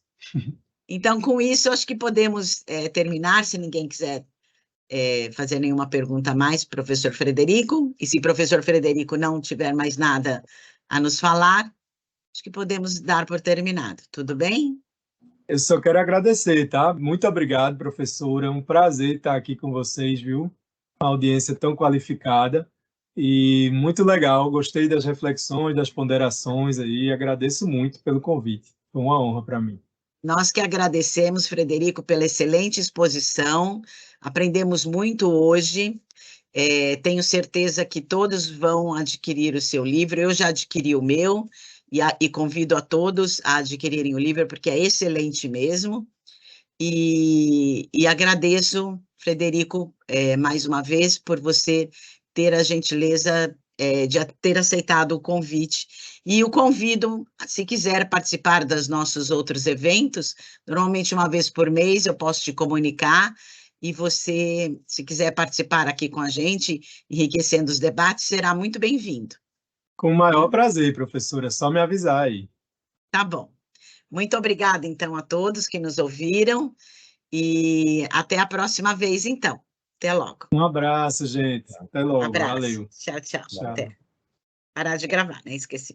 Então, com isso, acho que podemos terminar, se ninguém quiser fazer nenhuma pergunta mais, professor Frederico, e se professor Frederico não tiver mais nada a nos falar, acho que podemos dar por terminado. Tudo bem? Eu só quero agradecer, tá? Muito obrigado, professora. É um prazer estar aqui com vocês, viu? Uma audiência tão qualificada e muito legal. Gostei das reflexões, das ponderações aí. Agradeço muito pelo convite. Foi uma honra para mim. Nós que agradecemos, Frederico, pela excelente exposição. Aprendemos muito hoje. Tenho certeza que todos vão adquirir o seu livro. Eu já adquiri o meu e convido a todos a adquirirem o livro, porque é excelente mesmo. E agradeço, Frederico, mais uma vez, por você ter a gentileza de ter aceitado o convite. E o convido, se quiser participar dos nossos outros eventos, normalmente uma vez por mês eu posso te comunicar, e você, se quiser participar aqui com a gente, enriquecendo os debates, será muito bem-vindo. Com o maior prazer, professora. É só me avisar aí. Tá bom. Muito obrigada, então, a todos que nos ouviram. E até a próxima vez, então. Até logo. Um abraço, gente. Até logo. Abraço. Valeu. Tchau, tchau. Tchau. Até. Parar de gravar, né? Esqueci.